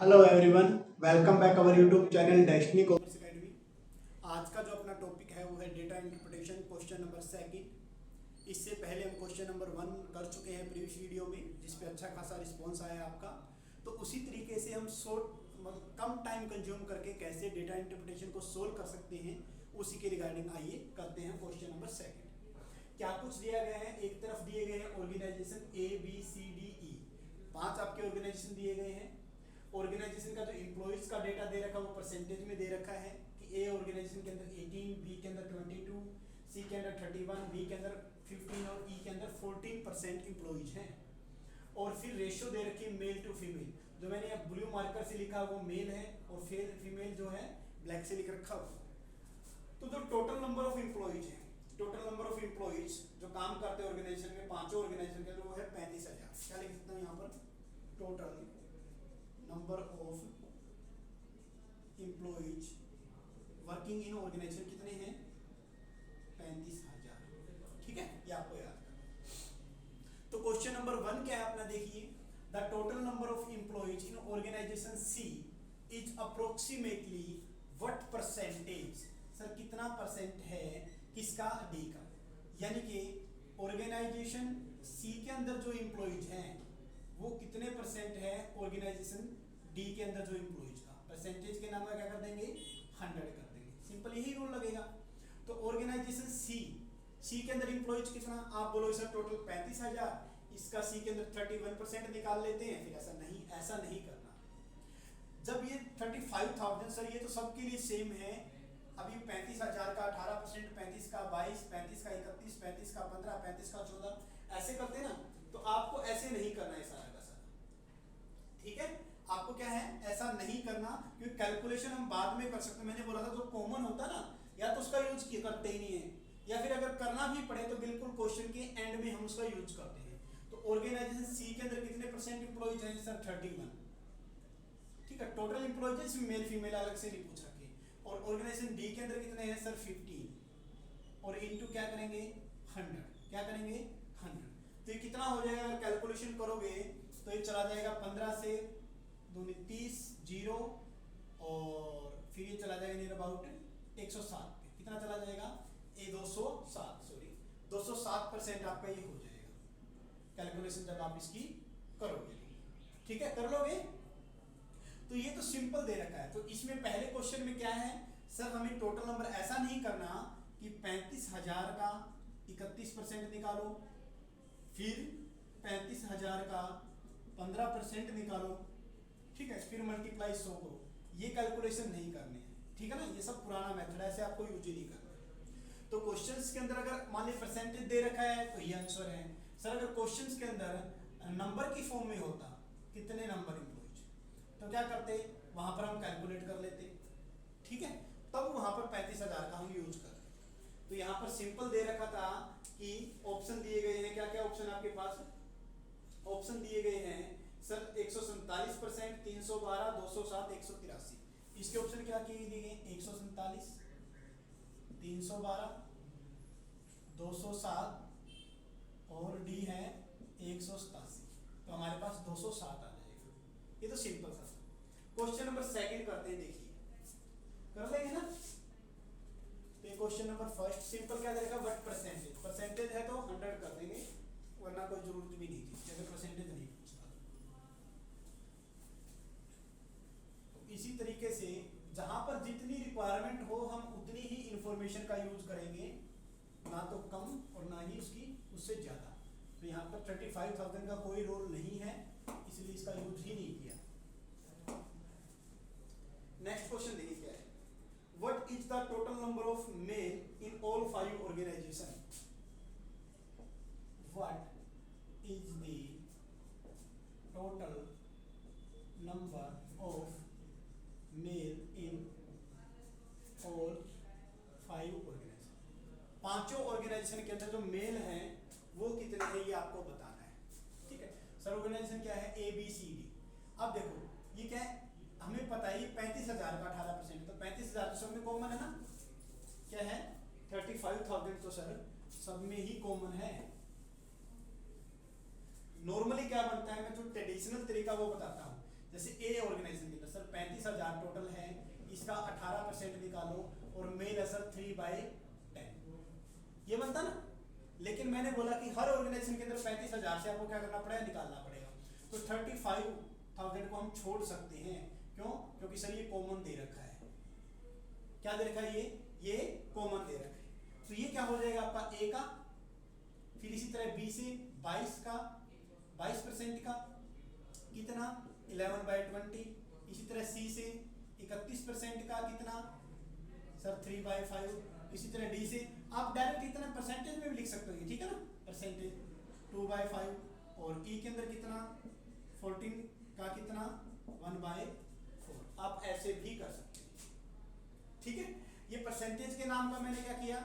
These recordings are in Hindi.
Hello everyone, welcome back our YouTube channel destiny commerce academy. आज का जो अपना टॉपिक है वो है data interpretation, question number second. इससे पहले हम क्वेश्चन नंबर 1 कर चुके हैं प्रीवियस वीडियो में, जिस पे अच्छा खासा रिस्पांस आया आपका। तो उसी तरीके से हम कम टाइम कंज्यूम करके कैसे डेटा इंटरप्रिटेशन को सोल्व कर सकते हैं, उसी के रिगार्डिंग आइए करते हैं क्वेश्चन नंबर सेकंड। क्या कुछ दिया गया है, एक तरफ दिए गए हैं ऑर्गेनाइजेशन ABCDE, 5 आपके ऑर्गेनाइजेशन दिए गए हैं। ऑर्गेनाइजेशन का जो एम्प्लॉइज का डेटा दे रखा है वो परसेंटेज में दे रखा है कि ए ऑर्गेनाइजेशन के अंदर 18, बी के अंदर 22, सी के अंदर 31, डी के अंदर 15 और ई के अंदर 14% एम्प्लॉइज हैं। और फिर रेशियो दे रखी है मेल टू फीमेल। जो मैंने अब ब्लू मार्कर से लिखा वो मेल है और फीमेल जो है ब्लैक से लिख रखा हुआ। तो जो टोटल नंबर ऑफ एम्प्लॉइज है, टोटल नंबर ऑफ एम्प्लॉइज जो काम करते हैं ऑर्गेनाइजेशन में, पांचों ऑर्गेनाइजेशन के अंदर, वो है 35,000। क्या लिख सकता हूँ यहाँ पर, total number of employees working in organisation कितने हैं, 35,000। ठीक है, ये आपको याद करना। तो क्वेश्चन नंबर 1 क्या है अपना, देखिए। The total number of employees in organisation C is approximately what percentage. Sir कितना परसेंट है किसका, डी का। यानी कि ऑर्गेनाइजेशन सी के अंदर जो एम्प्लॉइज हैं वो कितने परसेंट है ऑर्गेनाइजेशन डी के अंदर जो एम्प्लॉइज का। परसेंटेज के नाम का क्या कर देंगे, 100 कर देंगे। सिंपल यही रूल लगेगा। तो ऑर्गेनाइजेशन सी के अंदर एम्प्लॉइज कितना, आप बोलोगे सर टोटल 35,000, इसका सी के अंदर 31% निकाल लेते हैं। फिर ऐसा नहीं करना। जब ये 35,000, सर ये तो सबके लिए सेम है। अब ये 35,000 का 18%, 35 का 22, 35 का 31, 35 का 15, 35 का 14, ऐसे करते ना। तो आपको ऐसे नहीं करना है सारा का सारा। ठीक है, आपको क्या है, ऐसा नहीं करना, क्योंकि कैलकुलेशन हम बाद में कर सकते हैं। मैंने बोला था जो कॉमन होता है ना, या तो उसका यूज करते ही नहीं है, या फिर अगर करना भी पड़े तो बिल्कुल क्वेश्चन के एंड में हम उसका यूज करते हैं। तो ऑर्गेनाइजेशन सी के अंदर कितने परसेंट एम्प्लॉइज हैं, सर 31। ठीक है, टोटल एम्प्लॉइज इसमें मेल फीमेल अलग से नहीं पूछ रखे। और ऑर्गेनाइजेशन डी के अंदर कितने हैं, सर 15, और इनटू क्या करेंगे, 100। क्या करेंगे, 100। तो ये कितना हो जाएगा, अगर कैलकुलेशन करोगे तो ये चला जाएगा 15 से 2 30, 0, और फिर ये चला जाएगा नियर अबाउट 107 पे। कितना चला जाएगा, ये 207, सॉरी 207% आपका ये हो जाएगा कैलकुलेशन जब आप इसकी करोगे। ठीक है, कर लोगे। तो ये तो सिंपल दे रखा है। तो इसमें पहले क्वेश्चन में क्या है, सर हमें टोटल नंबर ऐसा नहीं करना कि 35,000 का 31% निकालो, फिर 35,000 का 15% निकालो, ठीक है, फिर मल्टीप्लाई 100 करो। ये कैलकुलेशन नहीं करनी है। ठीक है ना, ये सब पुराना मेथड है, ऐसे आपको यूज ही नहीं करना। तो क्वेश्चंस के अंदर अगर मान ली परसेंटेज दे रखा है तो ये आंसर है। सर अगर क्वेश्चंस के अंदर नंबर की फॉर्म में होता, कितने नंबर एम्प्लॉइज, तो क्या करते, वहां पर हम कैलकुलेट कर लेते। ठीक है, तब वहां पर 35,000 का हम यूज करते। तो यहाँ पर सिंपल दे रखा था कि ऑप्शन दिए गए हैं, क्या क्या ऑप्शन आपके पास, ऑप्शन दिए गए हैं सर 147%, 312, 207, 183। इसके ऑप्शन क्या किए दिए गए, 147, 312, 207 और डी है 187। तो हमारे पास 207 आ जाएगा। ये तो सिंपल सा। क्वेश्चन नंबर सेकंड करते हैं, देखिए कर लेंगे ना। तो ये क्वेश्चन नंबर फर्स्ट सिंपल क्या देगा, व्हाट परसेंटेज। परसेंटेज है तो 100 कर देंगे, वरना कोई जरूरत भी नहीं थी अगर परसेंटेज नहीं पूछता। तो इसी तरीके से जहां पर जितनी रिक्वायरमेंट हो हम उतनी ही इंफॉर्मेशन का यूज करेंगे, ना तो कम और ना ही उससे ज्यादा। तो यहाँ पर 35,000 का कोई रोल नहीं है, इसलिए इसका यूज ही नहीं किया। नेक्स्ट क्वेश्चन देखिए क्या है, what is the total number of male in all 5 organisation. What is the total number of male in all 5 organisation. पांचों ऑर्गेनाइजेशन के अंदर जो मेल हैं वो कितने हैं, ये आपको बताना है। ठीक है, सर ऑर्गेनाइजेशन क्या है, ABCD। अब देखो ये क्या है, हमें पता है ये 35,000 का 18%, तो 35,000 तो सब में कॉमन है ना। क्या है, 35,000 तो सर सब में ही कॉमन है। नॉर्मली क्या बनता है, मैं जो ट्रेडिशनल तरीका वो बताता हूँ। जैसे ए ऑर्गेनाइजेशन 3/10 ये बनता ना। लेकिन मैंने बोला कि हर ऑर्गेनाइजेशन के अंदर 35,000 से आपको क्या करना पड़ेगा, निकालना पड़ेगा। तो 35,000 को हम छोड़ सकते हैं। क्यों? क्योंकि सर ये कॉमन दे रखा है। क्या दे रखा है? ये कॉमन दे रखा है। तो ये क्या हो जाएगा आपका ए का, फिर इसी तरह बी से 22 का 22% का कितना 11/20, इसी तरह सी से 31% का कितना सर 3/5, इसी तरह डी से आप डायरेक्ट इतना परसेंटेज में भी लिख सकते हो, ठीक है ना, परसेंटेज 2/5 और ई के अंदर कितना 14 का कितना 1/4, आप ऐसे भी कर सकते हैं, ठीक है। ये परसेंटेज के नाम का मैंने क्या किया,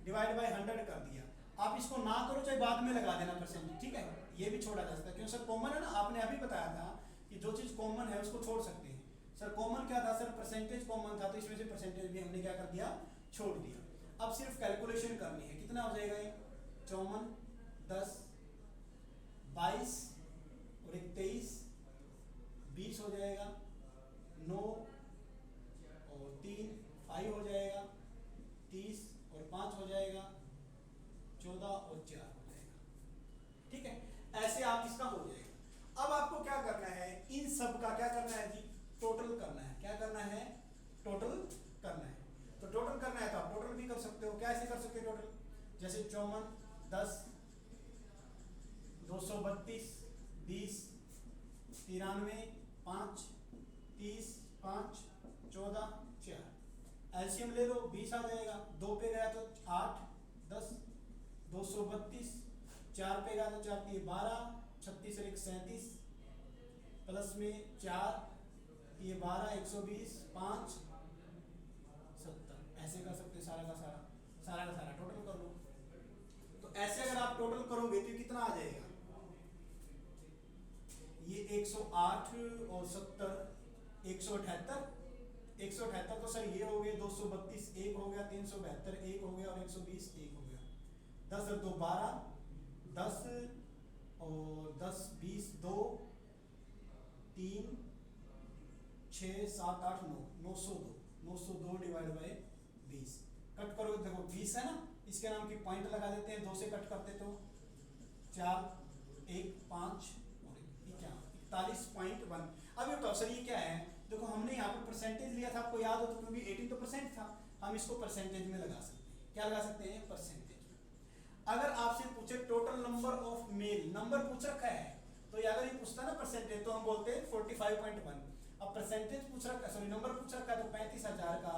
डिवाइड बाय 100 कर दिया। आप इसको ना करो चाहे बाद में लगा देना परसेंटेज, ठीक है, ये भी छोड़ा जा सकता है। क्यों सर? कॉमन है ना, आपने अभी बताया था कि जो चीज कॉमन है उसको छोड़ सकते हैं। सर कॉमन क्या था? सर परसेंटेज कॉमन था, तो इसमें से परसेंटेज भी हमने क्या कर दिया, छोड़ दिया। अब सिर्फ कैलकुलेशन करनी है, कितना हो जाएगा ये 54, 10, 22 और 23, 20 हो जाएगा, 9 और 3 5 हो जाएगा, 30 और 5 हो जाएगा, 14 और 4 हो जाएगा, ठीक है। ऐसे आप इसका हो जाएगा। अब आपको क्या करना है, इन सब का क्या करना है जी, टोटल करना है। क्या करना है? टोटल करना है। तो टोटल करना है तो आप टोटल भी कर सकते हो। कैसे कर सकते हो टोटल? जैसे 54, 10, 232, 20, 93, 5, 30, 5, 14, 4, एलसीएम ले लो 20 आ जाएगा। 2 पे गया तो 8, 10, 232, 4 पे गया तो 4 3 12, 36 और 1 37, प्लस में 4 ये 12, 120, 5 70, ऐसे कर सकते हैं। सारा का सारा टोटल कर लो। तो ऐसे अगर आप टोटल करोगे तो कितना आ जाएगा, ये 108 और 70 178, 178 तो सर ये हो गए, 232 1 हो गया, 372 1 हो गया और 120 1 हो गया। 10 और 2 12, 10 और 10 20 2 3 6 7 8 9 902 डिवाइड बाय 20 कट करो। देखो 20 है ना, इसके नाम की पॉइंट लगा देते हैं, 2 से कट करते तो 4 1 5 और 41.1। अब ये सर ये क्या है, देखो हमने यहाँ पर परसेंटेज लिया था, आपको याद हो तो, क्योंकि 18% था, हम इसको परसेंटेज में लगा सकते हैं। क्या लगा सकते हैं? परसेंटेज में। अगर आपसे पूछे total number of mail, number पूछ रखा है, तो अगर ये पूछता ना परसेंटेज तो हम बोलते हैं 45.1। अब परसेंटेज पूछ रखा, सॉरी नंबर पूछ रखा है, तो 35,000 का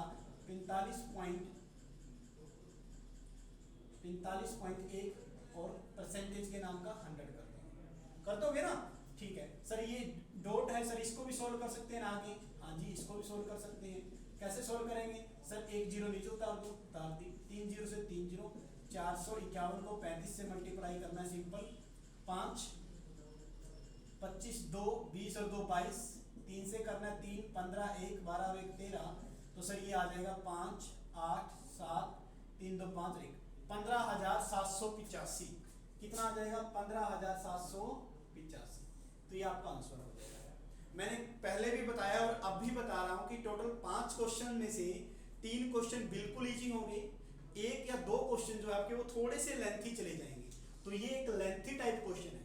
45.1 और परसेंटेज के नाम का 100 कर देंगे। कर दोगे ना? ठीक है सर, ये डॉट है सर, इसको भी सोल्व कर सकते हैं ना आगे? हाँ जी, इसको भी सोल्व कर सकते हैं। कैसे सोल्व करेंगे सर? 1 0 नीचे उतार दो, उतार दी, 3 0 से 3 0, 451 को 35 से मल्टीप्लाई करना है, सिंपल। 5 25 2 20 और 2 22, 3 से करना है 3 15 1 12 और 1 13, तो सर ये आ जाएगा 5 8 7 3 2 5 1 15,785। कितना आ जाएगा? 15,785। तो ये आपका आंसर हो जाएगा। मैंने पहले भी बताया और अब भी बता रहा हूं कि टोटल 5 क्वेश्चन में से 3 क्वेश्चन बिल्कुल इजी होंगे, 1 या 2 क्वेश्चन जो है आपके वो थोड़े से लेंथी चले जाएंगे। तो ये एक लेंथी टाइप क्वेश्चन है,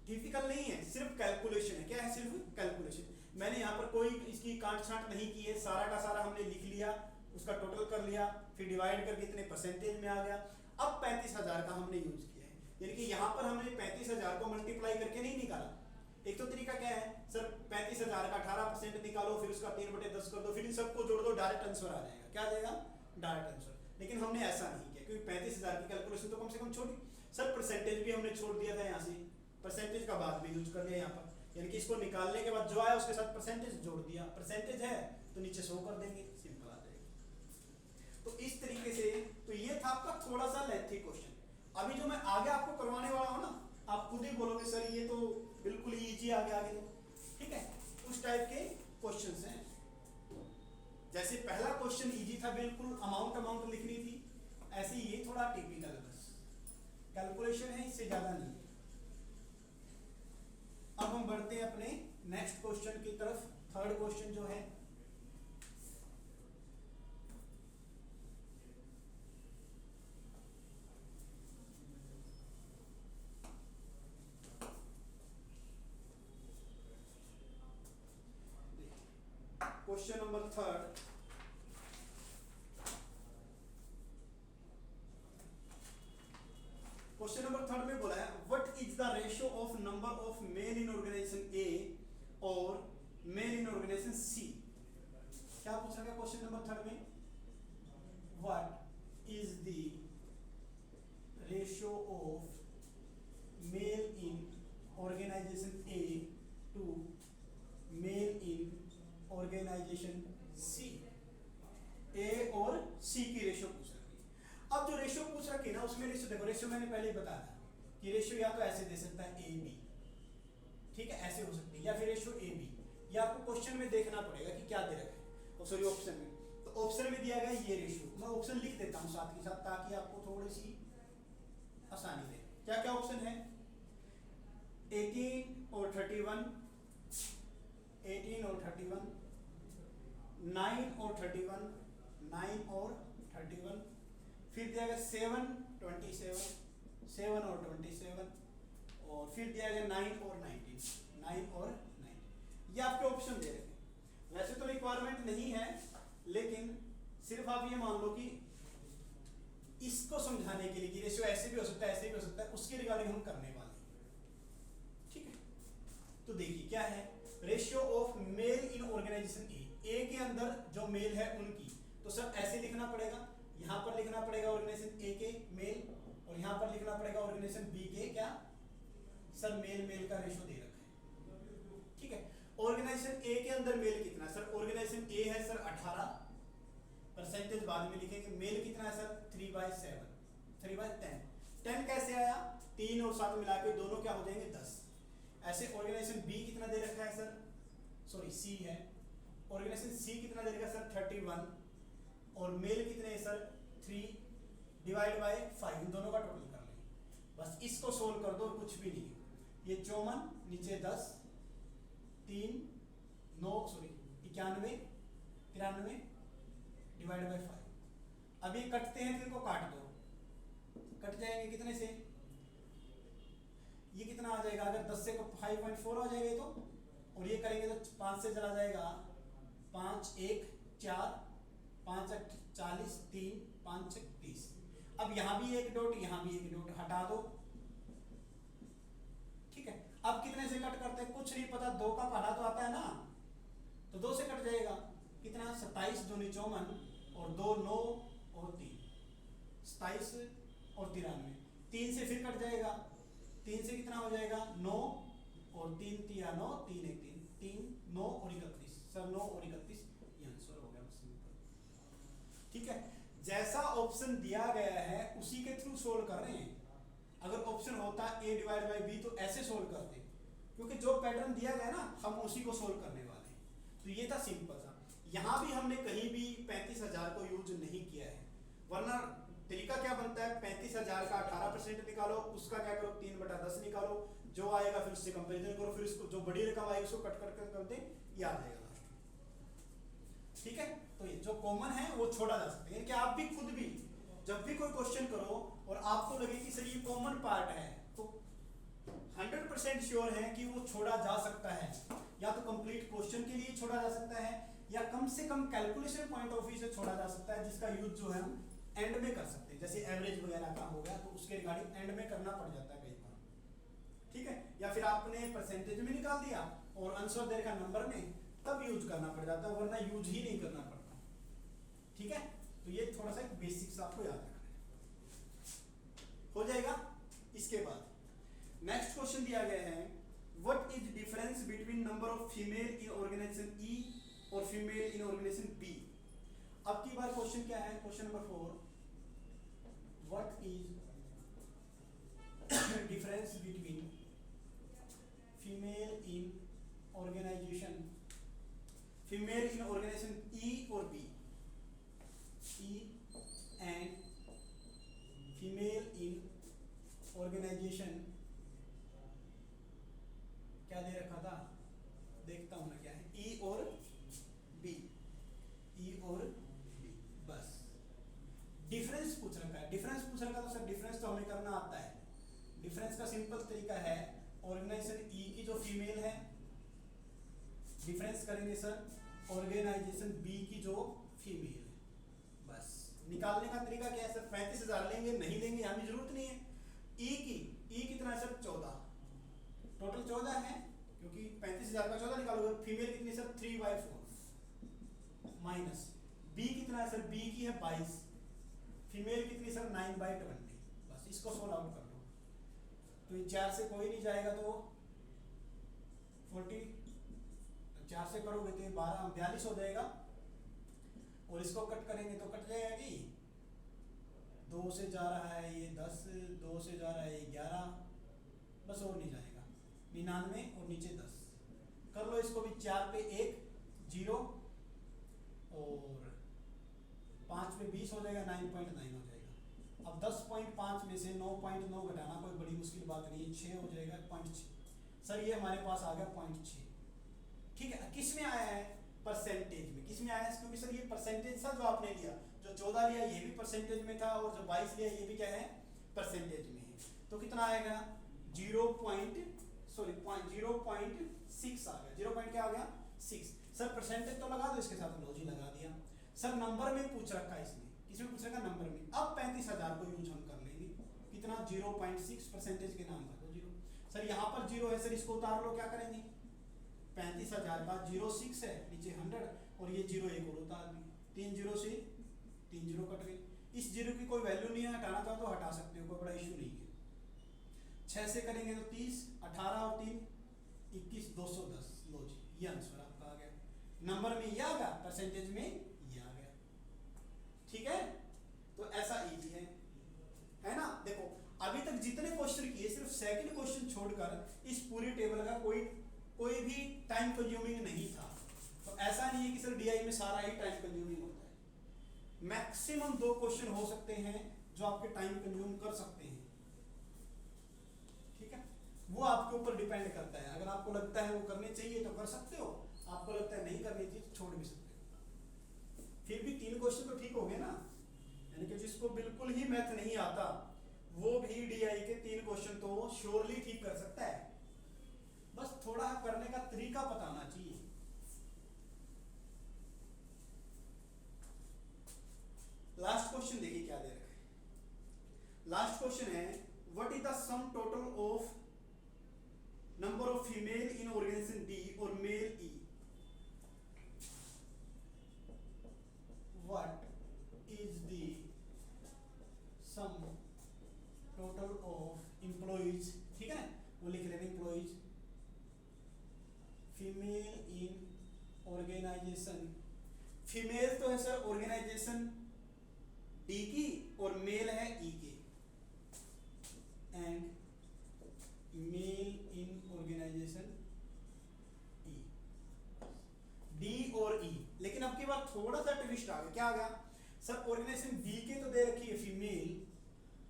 टिपिकल नहीं है, सिर्फ कैलकुलेशन है। क्या है? सिर्फ कैलकुलेशन। मैंने यहाँ पर कोई इसकी काट छांट नहीं की है, सारा का सारा हमने लिख लिया, उसका टोटल कर लिया, फिर डिवाइड करके इतने परसेंटेज में आ गया। अब 35,000 का हमने यूज किया है, यानी कि यहाँ पर हमने 35,000 को मल्टीप्लाई करके नहीं निकाला। एक तो तरीका क्या है सर, 35,000 का 18% निकालो, फिर उसका 3/10 कर दो, फिर इन सबको जोड़ दो, डायरेक्ट आंसर आ जाएगा। क्या आ जाएगा? Direct answer. लेकिन हमने ऐसा नहीं किया, क्योंकि 35,000 की कैलकुलेशन तो कम से कम छोड़ी। सर परसेंटेज भी हमने छोड़ दिया था, यहाँ से परसेंटेज का बाद भी यूज कर लिया यहाँ पर, यानी कि इसको निकालने के बाद जो आया उसके साथ परसेंटेज जोड़ दिया। परसेंटेज है तो नीचे 100 कर देंगे, सिंपल आ जाएगा। तो इस तरीके से, तो ये था आपका थोड़ा सा लेंथी क्वेश्चन। अभी जो मैं आगे आपको करवाने वाला हूँ ना, आप खुद ही बोलोगे सर ये तो बिल्कुल इजी आ गया आगे तो, ठीक है। उस टाइप के क्वेश्चंस हैं। जैसे पहला क्वेश्चन इजी था, बिल्कुल अमाउंट लिखनी थी, ऐसे ये थोड़ा टिपिकल है, बस कैलकुलेशन है, इससे ज्यादा नहीं है। अब हम बढ़ते हैं अपने नेक्स्ट क्वेश्चन की तरफ। थर्ड क्वेश्चन जो है, question number third, question number third में बोला है what is the ratio of number of male in organization A और मेल इन ऑर्गेनाइजेशन सी। क्या पूछा गया क्वेश्चन नंबर थर्ड में, what is the ratio of male in organization A to male in organisation C. A और सी की रेशियो पूछ रखी है। अब जो रेशियो पूछ रखी है ना उसमें रेशियो देखो, रेशियो मैंने पहले ही बताया था कि रेशियो या तो ऐसे दे सकता है ए बी, ठीक है, ऐसे हो सकती है, या फिर रेशियो ए बी, या आपको क्वेश्चन में देखना पड़ेगा कि क्या दे रखा है, सॉरी ऑप्शन में। तो ऑप्शन में दिया गया ये रेशियो, मैं ऑप्शन लिख देता हूँ साथ के साथ ताकि आपको थोड़ी सी आसानी रहे। क्या क्या ऑप्शन है, 18 और 31, 18 और 31, 9 और 31, 9 और 31, फिर दिया गया 7, 27, 7 और 27, और फिर दिया गया 9 और 19, 9 और 19। ये आपके ऑप्शन दे रहे हैं। वैसे तो रिक्वायरमेंट नहीं है, लेकिन सिर्फ आप ये मान लो कि इसको समझाने के लिए कि रेशियो ऐसे भी हो सकता है, ऐसे भी हो सकता है, उसके रिगार्डिंग हम करने वाले हैं, ठीक है। तो देखिए क्या है, ratio of male in organization A के अंदर जो मेल है उनकी, तो सब ऐसे लिखना पड़ेगा, यहाँ पर लिखना पड़ेगा ऑर्गेनाइजेशन ए के मेल, और यहाँ पर लिखना पड़ेगा ऑर्गेनाइजेशन बी के क्या सर मेल का रेशियो दे रखा है, ठीक है। ऑर्गेनाइजेशन ए के अंदर मेल कितना है सर, ऑर्गेनाइजेशन ए है सर 18, परसेंटेज बाद में लिखेंगे, मेल कितना है सर 3/7, 3/10, 10 कैसे आया, 3 और 7 मिला के दोनों क्या हो जाएंगे 10। ऐसे ऑर्गेनाइजेशन बी कितना दे रखा है सर, सॉरी सी है, ऑर्गेनाइजेशन सी कितना दे रखा है सर 31, और मेल कितने हैं सर 3 डिवाइड बाय 5, इन दोनों का टोटल कर लेंगे, बस इसको सोल्व कर दो, कुछ भी नहीं, ये 54 नीचे 10, 3 9 सॉरी 91 93 डिवाइड बाय 5। अब ये कटते हैं तो इनको काट दो, कट जाएंगे कितने से, ये कितना आ जाएगा, अगर 10 से 5.4 आ जाएगा तो, और ये करेंगे तो 5 से चला जाएगा 5 1 4 5 8 40 3 5 6 30। अब यहाँ भी एक डॉट, यहाँ भी एक डॉट, हटा दो, ठीक है। अब कितने से कट करते हैं, कुछ नहीं पता, 2 का पढ़ा तो आता है ना, तो 2 से कट जाएगा, कितना 27 2 54, और 2 9 और 3 27 और 93, 3 से फिर कट जाएगा, 3 से कितना हो जाएगा 9 और 3 3 9 3 1 3 3 9 और 31 सर 9 और 31, ये आंसर हो गया सिंपल, ठीक है। जैसा ऑप्शन दिया गया है उसी के थ्रू सोल्व कर रहे हैं। अगर ऑप्शन होता a डिवाइड बाय b तो ऐसे सोल्व करते, क्योंकि जो पैटर्न दिया गया ना हम उसी को सोल्व करने वाले हैं। तो ये था सिंपल सा, यहाँ भी हमने कहीं भी 35,000 को यूज नहीं किया है, वरना तरीका क्या बनता है, 35,000 का 18% निकालो, उसका क्या करो 3/10 निकालो, जो आएगा फिर उससे कंपेरिजन करो, फिर उसको जो बड़ी रकम आएगी उसको कट करते ये आ जाएगा लास्ट में, ठीक है। तो ये जो कॉमन है वो छोड़ा जा सकता है, कि आप भी खुद भी जब भी कोई क्वेश्चन करो और आपको लगे कि सर ये कॉमन पार्ट है, तो 100% श्योर है कि वो छोड़ा जा सकता है, या तो कंप्लीट क्वेश्चन के लिए छोड़ा जा सकता है, या कम से कम कैलकुलेशन पॉइंट ऑफ व्यू से छोड़ा जा सकता है, जिसका यूज जो है हम एंड में कर सकते हैं, जैसे एवरेज वगैरह का हो गया तो उसके रिगार्डिंग एंड में करना पड़ जाता है कई बार, ठीक है। या फिर आपने परसेंटेज में निकाल दिया और आंसर दे रखा नंबर में, तब यूज करना पड़ जाता है, वरना यूज ही नहीं करना पड़ता, ठीक है। तो ये थोड़ा सा बेसिक्स आपको याद रखना है, हो जाएगा। इसके बाद नेक्स्ट क्वेश्चन दिया गया है, what is difference between number of female in organisation E और फीमेल इन ऑर्गेनाइजेशन बी। अब की बार क्वेश्चन क्या है, question number 4, what is difference between female in organization, female in organisation E और B, E and female in organization, क्या दे रखा था, देखता हूं मैं क्या है, ई और बी, ई और बी, बस डिफरेंस पूछ रखा है। डिफरेंस पूछ रखा तो सर डिफरेंस तो हमें करना आता है। डिफरेंस का सिंपल तरीका है, ऑर्गेनाइजेशन ई की जो फीमेल है डिफरेंस करेंगे सर ऑर्गेनाइजेशन बी की जो फीमेल है। बस निकालने का तरीका क्या है सर, 35,000 लेंगे, नहीं लेंगे हमें जरूरत नहीं है। ई कितना है सर 14, टोटल 14 है क्योंकि 35,000 का 14 निकालोगे। फीमेल कितनी सर 3/4 माइनस बी कितना है सर, बी की है 22, फीमेल कितनी सर 9/20। बस इसको सोल्व आउट कर लो। तो ये 4 से कोई नहीं जाएगा तो 40, 4 से करोगे तो ये 42 हो जाएगा, और इसको कट करेंगे तो कट जाएगा कि 2 से जा रहा है ये 10, 2 से जा रहा है ये 11, बस और नहीं जाएगा 99 और नीचे 10 कर लो इसको भी। 4 पे 1 0 और 5 पे 20 हो जाएगा, 9.9 हो जाएगा। अब 10.5 में से 9.9 घटाना कोई बड़ी मुश्किल बात नहीं है, 6 हो जाएगा 0.6। सर ये हमारे पास आ गया 0.6। ठीक है, किस में आया है, परसेंटेज में। किस में आया है, क्योंकि सर ये परसेंटेज था जो आपने लिया, जो 14 लिया ये भी परसेंटेज में था, और जो 22 लिया ये भी क्या है, परसेंटेज में है। तो कितना आएगा 0.6 आ गया। 0 क्या आ गया 6। सर परसेंटेज तो लगा दो, इसके साथ लॉजी लगा दिया। सर नंबर में पूछ रखा है इसने, किसमें पूछ रखा नंबर में। अब 35,000 को यूज हम कर लेंगे, कितना 0.6 परसेंटेज के नाम पर 0। सर यहाँ पर 0 है सर, इसको उतार लो, क्या करेंगे 35,000 का 06 है, नीचे 100 और ये 0 एक और उतार दिए, 3 0 से 3 0 कट गए। इस 0 की कोई वैल्यू नहीं है, हटाना चाहो तो हटा सकते हो, कोई बड़ा इशू नहीं है। 6 से करेंगे तो 30, 18 और 3 21, 210। लो जी ये आंसर आपका आ गया। नंबर में ये आ गया, परसेंटेज में ये आ गया। ठीक है, तो ऐसा इजी है ना। देखो अभी तक जितने क्वेश्चन किए, सिर्फ सेकंड क्वेश्चन छोड़कर इस पूरी टेबल का कोई भी टाइम कंज्यूमिंग नहीं था। तो ऐसा नहीं है कि सर डीआई में सारा ही टाइम कंज्यूमिंग होता है। मैक्सिमम 2 क्वेश्चन हो सकते हैं जो आपके टाइम कंज्यूम कर सकते हैं। ठीक है, वो आपके ऊपर डिपेंड करता है। अगर आपको लगता है वो करने चाहिए तो कर सकते हो, आपको लगता है नहीं करनी चाहिए तो छोड़ भी सकते हो। फिर भी 3 क्वेश्चन तो ठीक हो गए ना, यानी कि जिसको बिल्कुल ही मैथ नहीं आता वो भी डीआई के 3 क्वेश्चन तो श्योरली ठीक कर सकता है। बस थोड़ा करने का तरीका पता होना चाहिए। लास्ट क्वेश्चन देखिए क्या दे रखा है। लास्ट क्वेश्चन है what is the sum total of number of female in organization D और male E. What is the sum total of employees, ठीक है वो लिख रहे हैं employees female in organization. Female तो है सर ऑर्गेनाइजेशन डी की और मेल है ई के, and male in organisation E, D और ई। लेकिन अब की बार थोड़ा सा ट्विस्ट आ गया, क्या आ गया सर, ऑर्गेनाइजेशन डी के तो दे रखी है फीमेल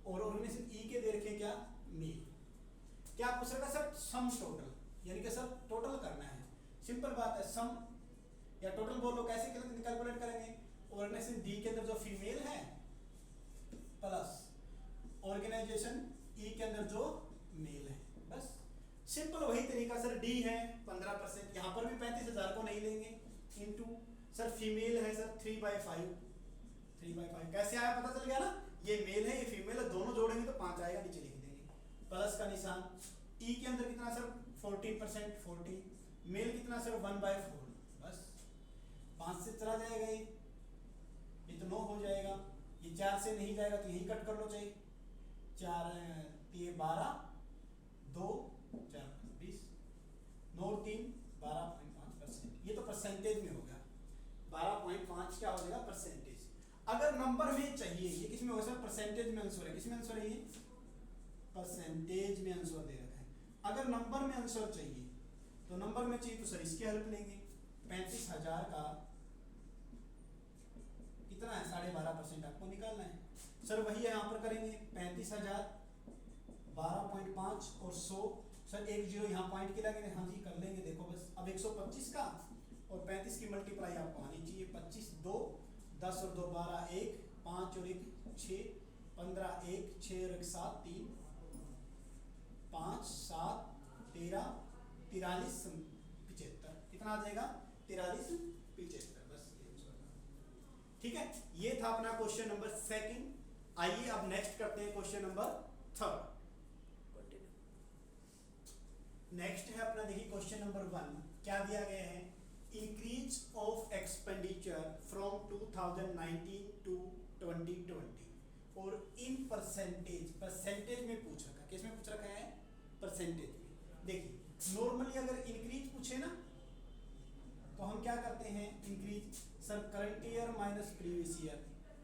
और ऑर्गेनाइजेशन ई के दे रखे क्या मेल। क्या पूछ रखा सर सम टोटल, यानी कि सर टोटल करना है। सिंपल बात है, सम या टोटल बोलो, कैसे कैलकुलेट करेंगे। ऑर्गेनाइजेशन डी के अंदर जो फीमेल है प्लस ऑर्गेनाइजेशन ई के अंदर जो मेल है, बस सिंपल वही तरीका। सर डी है 15%, यहाँ पर भी 35,000 को नहीं लेंगे, इनटू सर फीमेल है सर 3/5, 3/5 कैसे आया पता चल गया ना, ये मेल है ये फीमेल है, दोनों जोड़ेंगे तो 5 आएगा, नीचे लिख देंगे प्लस का निशान। ई के अंदर कितना सर 14%, 40, मेल कितना सर 1/4, बस 5 से चला जाएगा ये तो 9 हो जाएगा। ये 4 से नहीं जाएगा तो यही कट कर लो, चाहिए 4 3 12 2 4 20, 9 और 3 12.5%। ये तो परसेंटेज में होगा, 12.5 क्या हो जाएगा परसेंटेज। अगर नंबर में चाहिए, ये किस में होगा सर परसेंटेज में आंसर है, किस में आंसर है ये परसेंटेज में आंसर दे रखा है। अगर नंबर में आंसर चाहिए तो नंबर में चाहिए तो सर इसकी हेल्प लेंगे। 35,000 का कितना है 12.5% आपको निकालना है। सर वही यहाँ पर करेंगे 35,000 12.5 और 100, सर 1 0 यहाँ पॉइंट की लगेंगे, हाँ जी कर लेंगे। देखो बस अब 125 का और 35 की मल्टीप्लाई आपको आनी चाहिए, 25 2 10 और 2 12 1 5 और 1 6 15 1 6 और 1 7 3 5 7 13 43 75, कितना आ जाएगा 43 75, बस ये यूज करना। ठीक है, ये था अपना क्वेश्चन नंबर सेकंड। आइए अब नेक्स्ट करते हैं क्वेश्चन नंबर थर्ड। नेक्स्ट है अपना, देखिए क्वेश्चन नंबर 1 क्या दिया गया है, increase of expenditure from 2019 to 2020 और इन परसेंटेज, परसेंटेज में पूछ रखा है, किसमें पूछ रखा है, परसेंटेज में। देखिए नॉर्मली अगर इंक्रीज पूछे ना तो हम क्या करते हैं, increase sir current year minus previous year,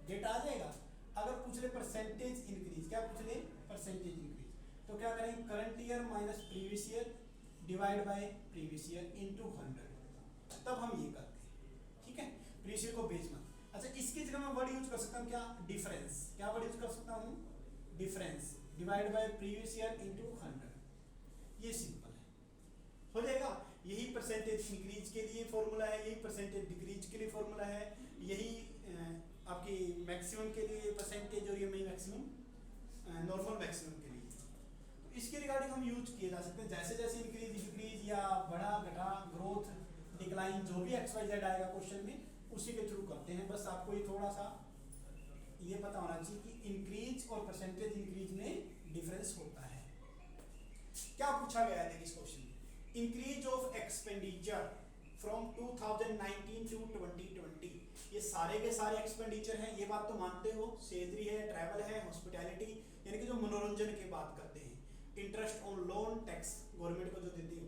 data आ जाएगा। अगर पूछ ले परसेंटेज इंक्रीज, क्या पूछ ले, परसेंटेज इंक्रीज, तो क्या करेंगे, current year minus previous year divide by previous year into 100, तब हम ये करते हैं। ठीक है, प्रीवियस ईयर को बेस में। अच्छा इसकी जगह मैं वर्ड यूज कर सकता हूँ क्या, डिफरेंस, क्या वर्ड यूज कर सकता हूँ, difference divide by previous year into 100, ये सिंपल है, हो जाएगा। यही परसेंटेज इंक्रीज के लिए फॉर्मूला है, यही परसेंटेज डिक्रीज के लिए फॉर्मूला है, यही आपकी मैक्सिमम के लिए परसेंटेज और ये मैक्सिमम नॉर्मल मैक्सिमम के लिए। तो इसके रिगार्डिंग हम यूज किए जा सकते हैं, जैसे जैसे इंक्रीज डिक्रीज या बढ़ा घटा ग्रोथ डिक्लाइन जो भी एक्स वाई जेड आएगा क्वेश्चन में, उसी के थ्रू करते हैं। बस आपको ये थोड़ा सा ये पता होना चाहिए कि इंक्रीज और परसेंटेज इंक्रीज में डिफरेंस होता है। क्या पूछा गया है, देखिए इस क्वेश्चन में, increase of expenditure from 2019 to 2020, ये सारे के सारे एक्सपेंडिचर हैं, ये बात तो मानते हो, सैलरी है, ट्रैवल है, हॉस्पिटैलिटी, यानी कि जो मनोरंजन की बात करते हैं, interest on loan, tax government को जो देती हो,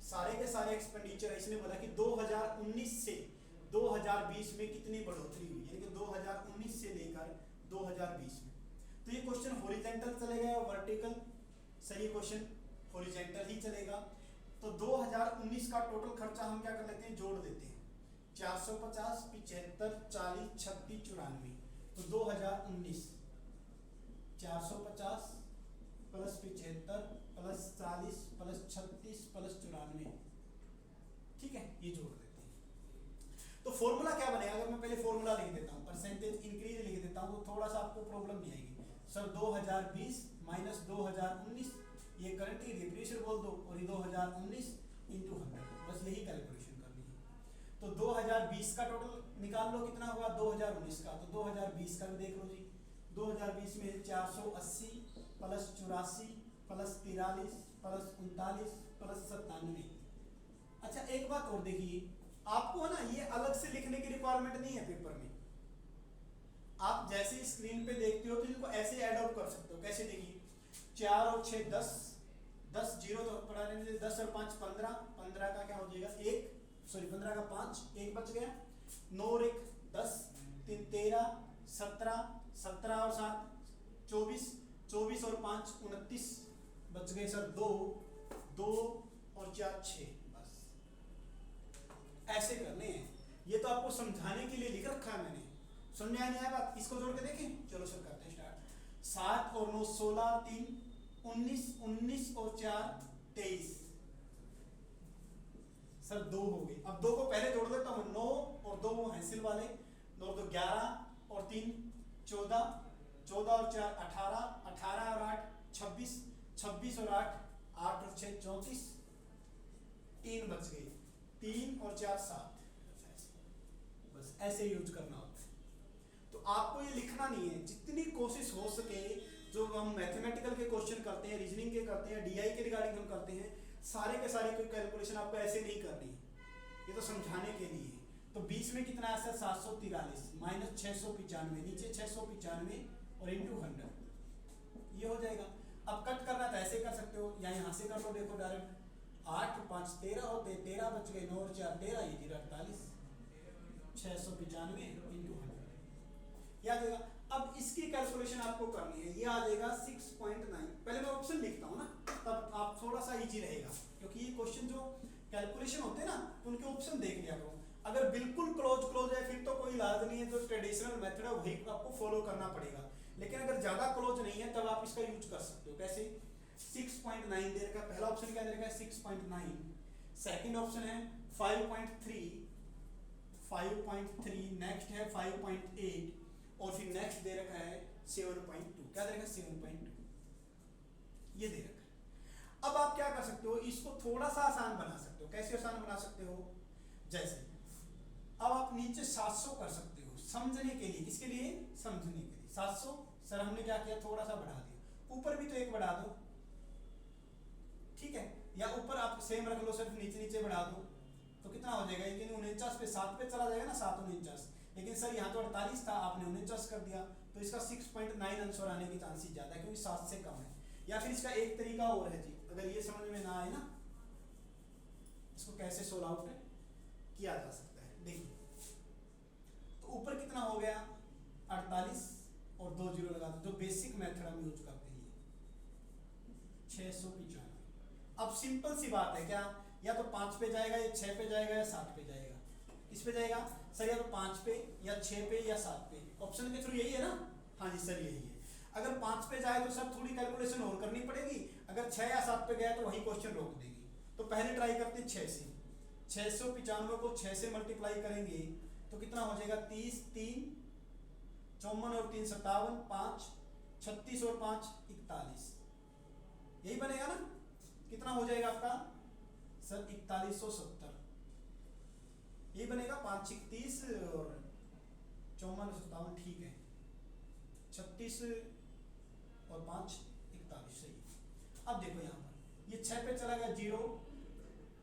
सारे के सारे एक्सपेंडिचर है। इसने बोला कि 2019 से 2020 में कितनी बढ़ोतरी हुई, यानी कि 2019 से लेकर 2020 में। तो ये क्वेश्चन हॉरिजॉन्टल चलेगा या वर्टिकल, सही क्वेश्चन हॉरिजॉन्टल ही चलेगा। तो 2019 का टोटल खर्चा हम क्या कर लेते हैं, जोड़ देते हैं, 450 75 40 36 94, तो 2019 450 प्लस 75 प्लस 40 प्लस 36 प्लस 94, ठीक है, ये जोड़ देते हैं। तो फॉर्मूला क्या बनेगा, अगर मैं पहले फॉर्मूला लिख देता हूँ, परसेंटेज इंक्रीज लिख देता हूँ, तो थोड़ा सा आपको प्रॉब्लम नहीं आएगी। सर 2020 माइनस 2019, ये करंट ईयर प्रीवियस ईयर बोल दो, और ये 2019 इंटू 100, बस यही कैलकुलेशन करनी है। तो 2020 का टोटल निकाल लो, कितना हुआ 2019 का, तो 2020 का भी देख लो जी, 2020 में 480 प्लस 84 प्लस 43 प्लस 39 प्लस 97। अच्छा एक बात और देखिए, आपको ना ये अलग से लिखने की रिक्वायरमेंट नहीं है पेपर में, आप जैसे स्क्रीन पे देखते हो तो इनको ऐसे ऐड आउट कर सकते हो। कैसे, देखिए 4 और 6 10, 10 जीरो तो पढ़ा लेने, 10 और 5 15, 15 का क्या हो जाएगा 1, सॉरी 15 का 5, 1 बच गया, 9 और 1 10, 3 13, 17, 17 और 7 24, 24 और 5 29, बच गए सर 2, 2 और 4 6, बस ऐसे करने हैं। ये तो आपको समझाने के लिए लिख रखा है मैंने, सुनने आने आया बात, इसको जोड़ के देखें, चलो सर करते हैं स्टार्ट। 7 और 9 16, 3 19, 19 और 4 23, सर 2 हो गए। अब 2 को पहले जोड़ देता हूँ, 9 और 2 वो हैंसिल वाले, 9 तो 11 और 3 14, 14 और 4 18, 18 और 8 26, 26 और 8 8 और 6 34, 3 बच गए, 3 और 4 7, बस ऐसे यूज करना होता है। तो आपको ये लिखना नहीं है, जितनी कोशिश हो सके, जो हम मैथमेटिकल के क्वेश्चन करते हैं, रीजनिंग के करते हैं, डीआई के रिगार्डिंग हम करते हैं, सारे के सारे कोई कैलकुलेशन आपको ऐसे नहीं करनी है, ये तो समझाने के लिए है। तो 20 में कितना है सर 743 माइनस 695, नीचे 695 और इंटू 100, ये हो जाएगा। अब कट करना तो ऐसे कर सकते हो, या यहाँ से कर लो, देखो डायरेक्ट 8 5 13 होते, 13 बच गए, 9 और 4 13, ये 48, 695 इंटू 100, याद आएगा। अब इसकी कैलकुलेशन आपको करनी है, ये आ जाएगा 6.9। पहले मैं ऑप्शन लिखता हूँ ना, तब आप थोड़ा सा इजी रहेगा, क्योंकि ये क्वेश्चन जो कैलकुलेशन होते हैं ना, उनके ऑप्शन देख लिया करो। अगर बिल्कुल क्लोज है फिर तो कोई इलाज नहीं है, जो ट्रेडिशनल मेथड है वही आपको फॉलो करना पड़ेगा। लेकिन अगर ज्यादा क्लोज नहीं है तब आप इसका यूज कर सकते हो। कैसे, 6.9 दे रखा, पहला ऑप्शन क्या दे रखा है 6.9, सेकंड ऑप्शन है 5.3, 5.3, नेक्स्ट है 5.8, और फिर नेक्स्ट दे रखा है 7.2, क्या दे रखा है 7.2, ये दे रखा है। अब आप क्या कर सकते हो, इसको थोड़ा सा आसान बना सकते हो। कैसे आसान बना सकते हो, जैसे अब नीचे 700 कर सकते हो समझने के लिए। किसके लिए? समझने के लिए। 700 सर हमने क्या किया, थोड़ा सा बढ़ा दिया, ऊपर भी तो एक बढ़ा दो, ठीक है, या ऊपर आप सेम रख लो, सिर्फ नीचे नीचे बढ़ा दो, तो कितना हो जाएगा, लेकिन 49 पे 7 पे चला जाएगा ना, 7 49, लेकिन सर यहाँ तो 48 था, आपने 49 कर दिया, तो इसका 6.9 आंसर आने की चांसेस ज्यादा है, क्योंकि 7 से कम है। या फिर इसका एक तरीका और है जी, अगर ये समझ में ना आए ना, इसको कैसे सोल्व आउट किया जा सकता है, देखिए, तो ऊपर कितना हो गया 48 और 2 जीरो लगा दो, जो बेसिक मेथड हम यूज करते हैं, 695। अब सिंपल सी बात है, क्या या तो 5 पे जाएगा, या 6 पे जाएगा, या 7 पे जाएगा, किस पे जाएगा सर, या तो 5 पे, या 6 पे, या 7 पे, ऑप्शन के थ्रू यही है ना, हाँ जी सर यही है। अगर 5 पे जाए तो सर थोड़ी कैलकुलेशन और करनी पड़ेगी, अगर 6 या 7 पे गया तो वही क्वेश्चन रोक देगी। तो पहले ट्राई करते हैं 6 से, 695 को 6 से मल्टीप्लाई करेंगे तो कितना हो जाएगा, 30, 3 54 और 3 57, 5 36 और 5 41, यही बनेगा ना, कितना हो जाएगा आपका सर 4170, यही बनेगा, 5 31 और 54 57, ठीक है, 36 और 5 41 सही। अब देखो यहाँ पर ये 6 पे चला गया 0,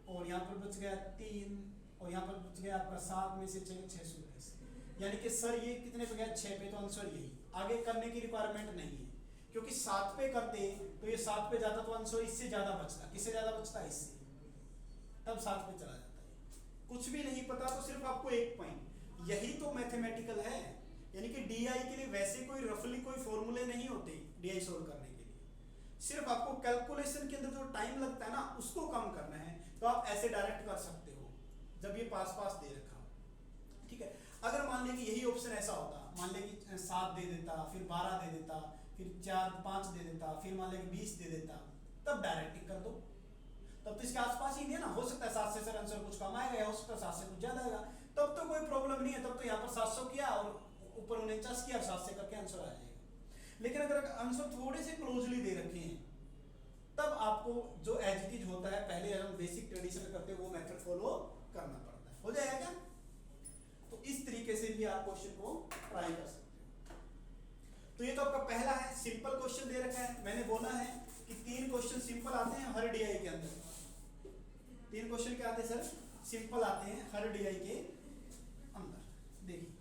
और यहाँ पर बच गया 3, और यहाँ पर बच गया आपका 7 में से 619, यानी कि सर ये कितने पे गया 6 पे, तो आंसर यही, आगे करने की रिक्वायरमेंट नहीं है, क्योंकि 7 पे करते तो ये 7 पे जाता तो आंसर इससे ज्यादा बचता, किससे ज्यादा बचता, इससे, तब 7 पे चला जाता है। कुछ भी नहीं पता तो सिर्फ आपको एक पॉइंट, यही तो मैथमेटिकल है, यानी कि डीआई के लिए वैसे कोई रफली कोई फॉर्मूले नहीं होते डीआई सोल्व करने के लिए, सिर्फ आपको कैलकुलेशन के अंदर जो टाइम लगता है ना उसको कम करना है, तो आप ऐसे डायरेक्ट कर सकते हो जब ये पास पास दे रखा हो, ठीक है। अगर मान लें कि यही ऑप्शन ऐसा होता, मान लें कि 7 दे देता, फिर 12 दे देता, फिर 4 5 दे देता, फिर मान लें कि 20 दे देता, तब डायरेक्ट टिक कर दो, तब तो इसके आसपास ही नहीं है ना, हो सकता है 7 से सर आंसर कुछ कम आएगा, या हो सकता है 7 से कुछ ज्यादा आएगा, तब तो कोई प्रॉब्लम नहीं है, तब तो यहाँ पर 700 किया और ऊपर 49 किया, 7 से करके आंसर आ जाएगा। लेकिन अगर आंसर थोड़े से क्लोजली दे रखे हैं, तब आपको जो एज इट इज होता है, पहले हम बेसिक ट्रेडिशन करते हैं वो मेथड फॉलो करना पड़ता है, हो जाएगा क्या? तो इस तरीके से भी आप क्वेश्चन को ट्राई कर सकते हो। तो ये तो आपका पहला है, सिंपल क्वेश्चन दे रखा है, मैंने बोला है कि 3 क्वेश्चन सिंपल आते हैं हर डीआई के अंदर, 3 क्वेश्चन क्या आते हैं सर, सिंपल आते हैं हर डीआई के अंदर। देखिए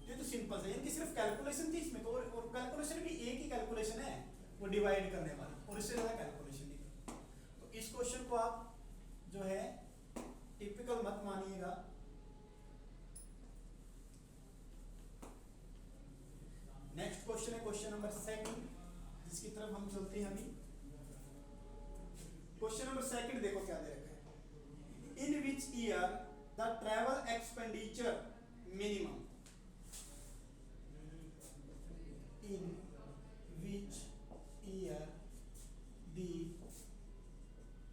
ये तो सिंपल है, इनकी सिर्फ कैलकुलेशन थी इसमें, तो और कैलकुलेशन भी एक ही कैलकुलेशन है, वो डिवाइड करने वाली, और इससे ज्यादा कैलकुलेशन नहीं। तो इस क्वेश्चन को आप जो है टिपिकल मत मानिएगा। नेक्स्ट क्वेश्चन है क्वेश्चन नंबर 2, जिसकी तरफ हम चलते हैं अभी। क्वेश्चन नंबर 2 देखो क्या दे रखा है, in which year the travel expenditure minimum, in which year the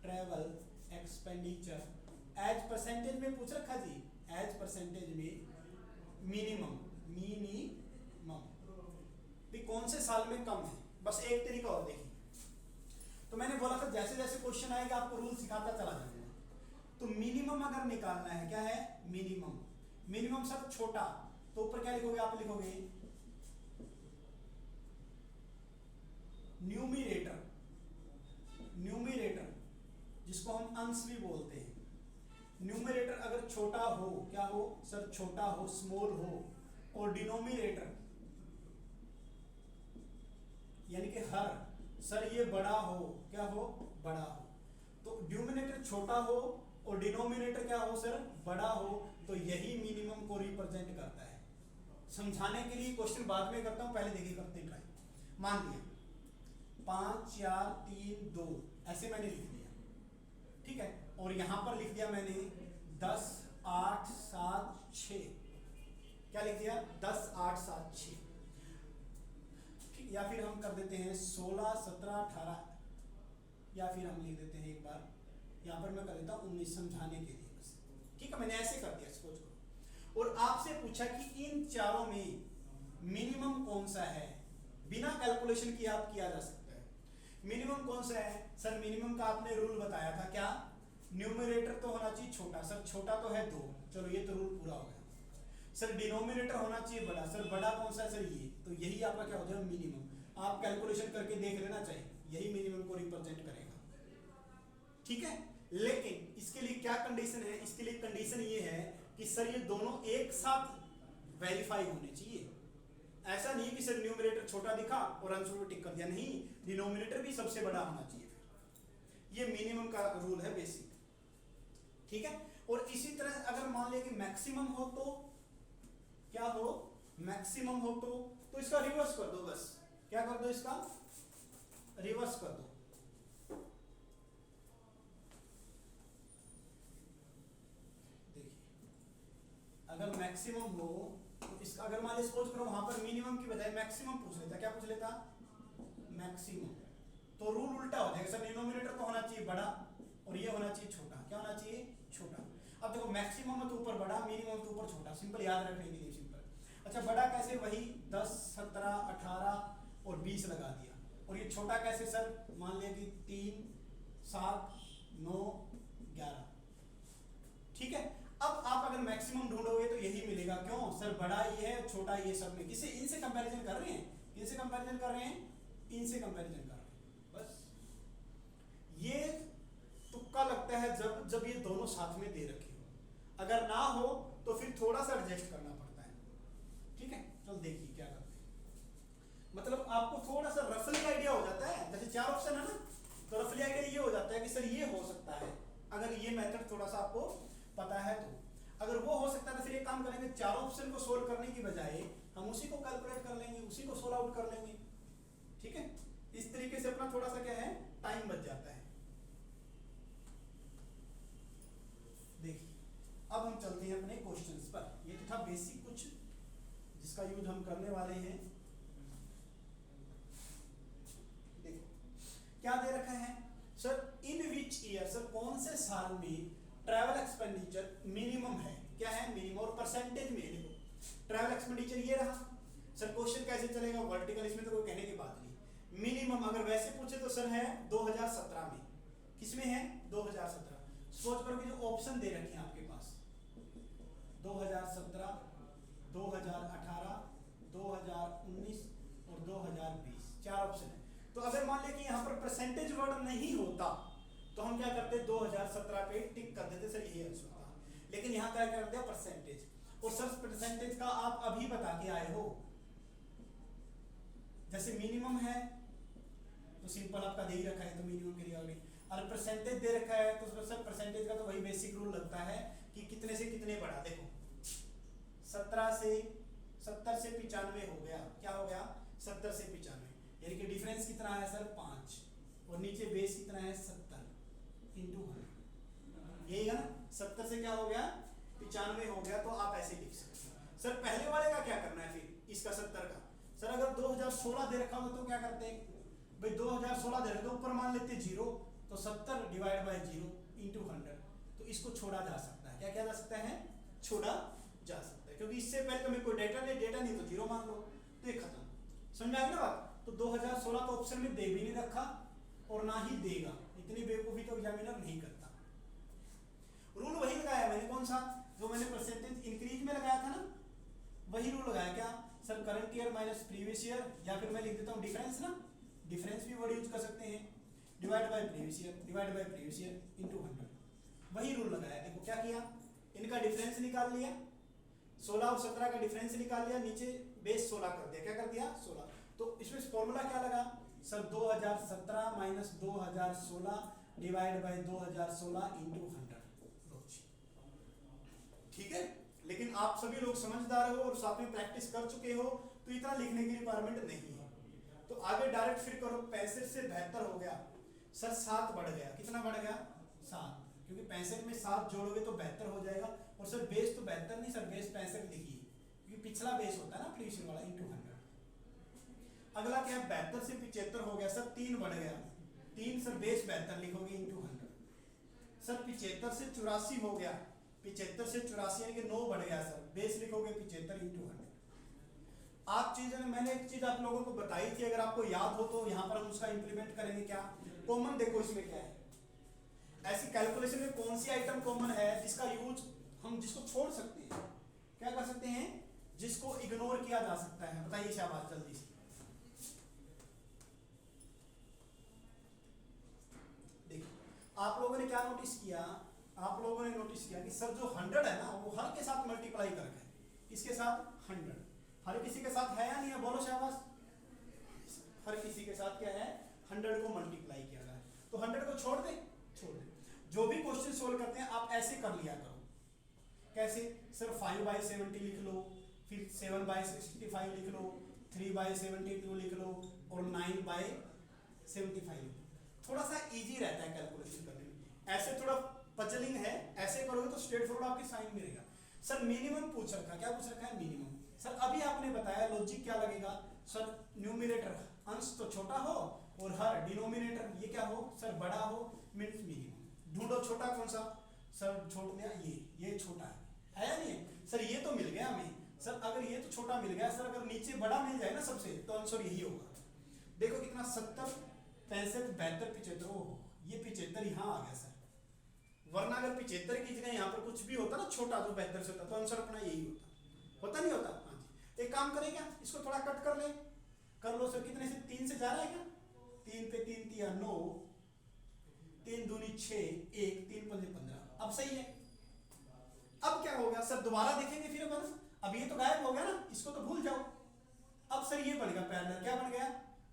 travel expenditure, as percentage में पूछ रखा जी, एज परसेंटेज में मिनिमम, मिनिमम भी कौन से साल में कम है, बस एक तरीका और देखिए। तो मैंने बोला था जैसे जैसे क्वेश्चन आएगा आपको रूल सिखाता चला जाऊंगा। तो मिनिमम अगर निकालना है, क्या है मिनिमम, मिनिमम सर छोटा, तो ऊपर क्या लिखोगे आप, लिखोगे न्यूमरेटर, न्यूमरेटर जिसको हम अंश भी बोलते हैं, न्यूमरेटर अगर छोटा हो, क्या हो सर छोटा हो, स्मॉल हो, और डिनोमिनेटर यानी कि हर, सर ये बड़ा हो, क्या हो बड़ा हो, तो न्यूमरेटर छोटा हो और डिनोमिनेटर क्या हो सर बड़ा हो, तो यही मिनिमम को रिप्रेजेंट करता है। समझाने के लिए क्वेश्चन बाद में करता हूं, पहले देखिए करते हैं ट्राई। मान लिया 5 4 3 2 ऐसे मैंने लिख दिया, ठीक है, और यहां पर लिख दिया मैंने 10 8 7 6, क्या लिख दिया 10 8 7 6, या फिर हम कर देते हैं 16 17 18, या फिर हम लिख देते हैं एक बार यहाँ पर मैं कर देता हूँ 19 समझाने के लिए बस, ठीक है, मैंने ऐसे कर दिया सोच को। और आपसे पूछा कि इन चारों में मिनिमम कौन सा है, बिना कैलकुलेशन किए आप किया जा सकता है। मिनिमम कौन सा है सर, मिनिमम का आपने रूल बताया था, क्या न्यूमरेटर तो होना चाहिए छोटा, सर छोटा तो है 2, चलो ये तो रूल पूरा हो गया। सर डिनोमिनेटर होना चाहिए बड़ा, सर बड़ा कौन सा है सर ये, तो यही आपका क्या हो जाएगा मिनिमम। आप कैलकुलेशन करके देख लेना चाहिए, यही मिनिमम को रिप्रेजेंट करेगा, ठीक है। लेकिन इसके लिए क्या कंडीशन है, इसके लिए कंडीशन ये है कि सर ये दोनों एक साथ वेरीफाई होने चाहिए। ऐसा नहीं कि सर न्यूमरेटर छोटा दिखा और आंसर को टिक कर दिया, नहीं, डिनोमिनेटर भी सबसे बड़ा होना चाहिए। फिर ये मिनिमम का रूल है बेसिक, ठीक है। और इसी तरह अगर मान लिया कि मैक्सिमम हो तो क्या हो, मैक्सिमम हो तो इसका रिवर्स कर दो, बस क्या कर दो, इसका रिवर्स कर दो। देखिए अगर मैक्सिमम हो तो इसका, अगर मान लीजिए सपोज करो वहां पर मिनिमम की बजाय मैक्सिमम पूछ लेता, क्या पूछ लेता, मैक्सिमम, तो रूल उल्टा हो जाएगा सर, डिनोमिनेटर तो होना चाहिए बड़ा और ये होना चाहिए छोटा, क्या होना चाहिए, छोटा। अब देखो मैक्सिमम तो ऊपर बड़ा, मिनिमम तो ऊपर छोटा, सिंपल याद रखने के लिए सिंपल। अच्छा बड़ा कैसे, वही 10 17 18 और 20 लगा दिया, और ये छोटा कैसे सर, मान लिया कि 3 7 9 11, ठीक है। अब आप अगर मैक्सिमम ढूंढोगे तो यही मिलेगा, क्यों सर बड़ा ये है छोटा ये सब में, किसे, इनसे कंपैरिजन कर रहे हैं, किनसे कंपैरिजन कर रहे हैं, इनसे कंपैरिजन कर रहे हैं, बस। ये तुक्का लगता है जब ये दोनों साथ में दे रखे हो, अगर ना हो तो फिर थोड़ा सा एडजस्ट करना पड़ता है, ठीक है। चलो देखिए क्या करते हैं, मतलब आपको थोड़ा सा रफली आइडिया हो जाता है, जैसे 4 ऑप्शन है ना, तो रफली आइडिया ये हो जाता है कि सर ये हो सकता है, अगर ये मेथड थोड़ा सा आपको पता है तो। अगर वो हो सकता है तो फिर एक काम करेंगे, 4 ऑप्शन को सोल्व करने की बजाय हम उसी को कैलकुलेट कर लेंगे, उसी को सोल्व आउट कर लेंगे, ठीक है। इस तरीके से अपना थोड़ा सा क्या है, टाइम बच जाता है। देखिए अब हम चलते हैं अपने क्वेश्चंस पर, ये तो था बेसिक कुछ जिसका यूज हम करने वाले हैं। देखो क्या दे रखा है sir, in which year, sir कौन से साल में ट्रैवल एक्सपेंडिचर मिनिमम है, क्या है मिनिमम, और परसेंटेज में देखो ट्रैवल एक्सपेंडिचर ये रहा। सर क्वेश्चन कैसे चलेगा, वर्टिकल, इसमें तो कोई कहने की बात नहीं। मिनिमम अगर वैसे पूछे तो सर है 2017 में, किसमें है 2017, सोच करो कि जो ऑप्शन दे रखे हैं आपके पास 2017 2018 2019 और 2020, 4 ऑप्शन है। तो अगर मान लिया कि यहाँ पर परसेंटेज वर्ड नहीं होता तो हम क्या करते, 2017 पे टिक कर देते, सर यही आंसर था। लेकिन यहाँ क्या कर दिया, परसेंटेज, और सर परसेंटेज का आप अभी बता के आए हो, जैसे मिनिमम है तो सिंपल आपका दे ही रखा है तो मिनिमम के रिगार्डिंग, और परसेंटेज दे रखा है तो सर परसेंटेज का तो वही बेसिक रूल लगता है कि कितने से कितने बढ़ा। देखो 70 से 95 हो गया, क्या हो गया 70 से 95, यानी कि डिफरेंस कितना है सर 5, और नीचे बेस कितना है 70 इंटू 100, यही है ना, 70 से क्या हो गया 95 हो गया, तो आप ऐसे लिख सकते हैं। सर पहले वाले का क्या करना है फिर, इसका 70 का, सर अगर 2016 दे रखा हो तो क्या करते हैं भाई, 2016 दे रहे तो ऊपर मान लेते 0, तो 70 डिवाइड बाय 0 इंटू 100, तो इसको छोड़ा जा सकता है, क्या किया जा सकता है, छोड़ा जा सकता है, क्योंकि इससे पहले तो मेरे को डेटा नहीं तो 0 मान लो, तो ये खत्म, समझ में आ गई ना बात। तो 2016 तो ऑप्शन में दे भी नहीं रखा और ना ही देगा, इतनी बेवकूफी तो एग्जामिनर नहीं करता। रूल वही लगाया मैंने, कौन सा, जो मैंने परसेंटेज इंक्रीज में लगाया था ना, वही रूल लगाया, क्या sir current year minus previous year, या फिर मैं लिख देता हूँ डिफरेंस ना, डिफरेंस भी वर्ड यूज कर सकते हैं, divide by previous year into 100, वही रूल लगाया। देखो क्या किया, इनका डिफरेंस निकाल लिया, 16 और 17 का डिफरेंस निकाल लिया, नीचे बेस 16 कर दिया, क्या कर दिया 16, तो इसमें फॉर्मूला क्या लगा sir, 2017 minus 2016 divide by 2016 into 100, ठीक है। लेकिन आप सभी लोग समझदार हो और साथ में प्रैक्टिस कर चुके हो, तो इतना लिखने की रिक्वायरमेंट नहीं है। तो आगे डायरेक्ट फिर करो, 65 से 72 हो गया सर, 7 बढ़ गया, कितना बढ़ गया 7, क्योंकि 65 में 7 जोड़ोगे तो 72 हो जाएगा, और सर बेस तो 72 नहीं सर, बेस 65 लिखिए, क्योंकि पिछला बेस होता है ना प्रीवियस वाला, इंटू 100। अगला क्या है, 72 से 75 हो गया सर, 3 बढ़ गया, 3 सर बेस 72 लिखोगे इंटू 100। सर 75 से 84 हो गया, 75 से 84 यानी कि 9 बढ़ गया सर, बेस लिखोगे 75 इंटू 100। आप चीजें, मैंने एक चीज आप लोगों को बताई थी, अगर आपको याद हो तो यहाँ पर हम उसका इंप्लीमेंट करेंगे। क्या कॉमन, देखो इसमें क्या है, ऐसी कैलकुलेशन में कौन सी आइटम कॉमन है जिसका यूज हम जिसको छोड़ सकते हैं, क्या कर सकते हैं, इग्नोर किया जा सकता है? बताइए शाबाश जल्दी से। देखिए आप लोगों ने क्या नोटिस किया, आप लोगों ने नोटिस किया कि सर जो 100 है ना वो हर के साथ मल्टीप्लाई कर है, इसके साथ 100 हर किसी के साथ है या नहीं है? बोलो शाबाश। हर किसी के साथ क्या है? 100 को मल्टीप्लाई किया गया है, तो 100 को छोड़ दे, छोड़ दे। जो भी क्वेश्चन सोल्व करते हैं आप ऐसे कर लिया करो। कैसे? सर 5/70 लिख लो, फिर 7/65 लिख लो, 3/72 लिख लो और 9/75 लिख लो। थोड़ा सा इजी रहता है कैलकुलेशन करने में। ऐसे थोड़ा पजलिंग है, ऐसे करोगे तो स्ट्रेट फॉरवर्ड आपके साइन में रहेगा। सर मिनिमम पूछ रखा, क्या पूछ रखा है? मिनिमम। सर अभी आपने बताया लॉजिक क्या लगेगा? सर न्यूमरेटर अंश तो छोटा हो और हर डिनोमिनेटर ये क्या हो? सर बड़ा हो, मीन्स मिनिमम। ढूंढो छोटा कौन सा? सर छोड़ दिया, ये छोटा है या नहीं है? सर ये तो मिल गया हमें। सर अगर ये तो छोटा मिल गया, सर अगर नीचे बड़ा मिल जाए ना सबसे, तो आंसर यही होगा। देखो कितना 70 65 72 75, ओहो ये 75 यहाँ आ गया सर, वरना अगर 75 की जगह यहाँ पर कुछ भी होता ना छोटा जो 72 से होता तो आंसर अपना यही होता नहीं होता? हाँ जी। एक काम करें क्या, इसको थोड़ा कट कर ले, कर लो सर। कितने से? 3 से जा रहा है क्या? 3 पे 3 तिया 9, 3 दूनी 6, 1 3 पंजे 15। अब सही है। अब क्या हो गया सर? दोबारा देखेंगे फिर अपन। अब ये तो गायब हो गया ना, इसको तो भूल जाओ। अब सर ये बन गया पैरेलल, क्या बन गया?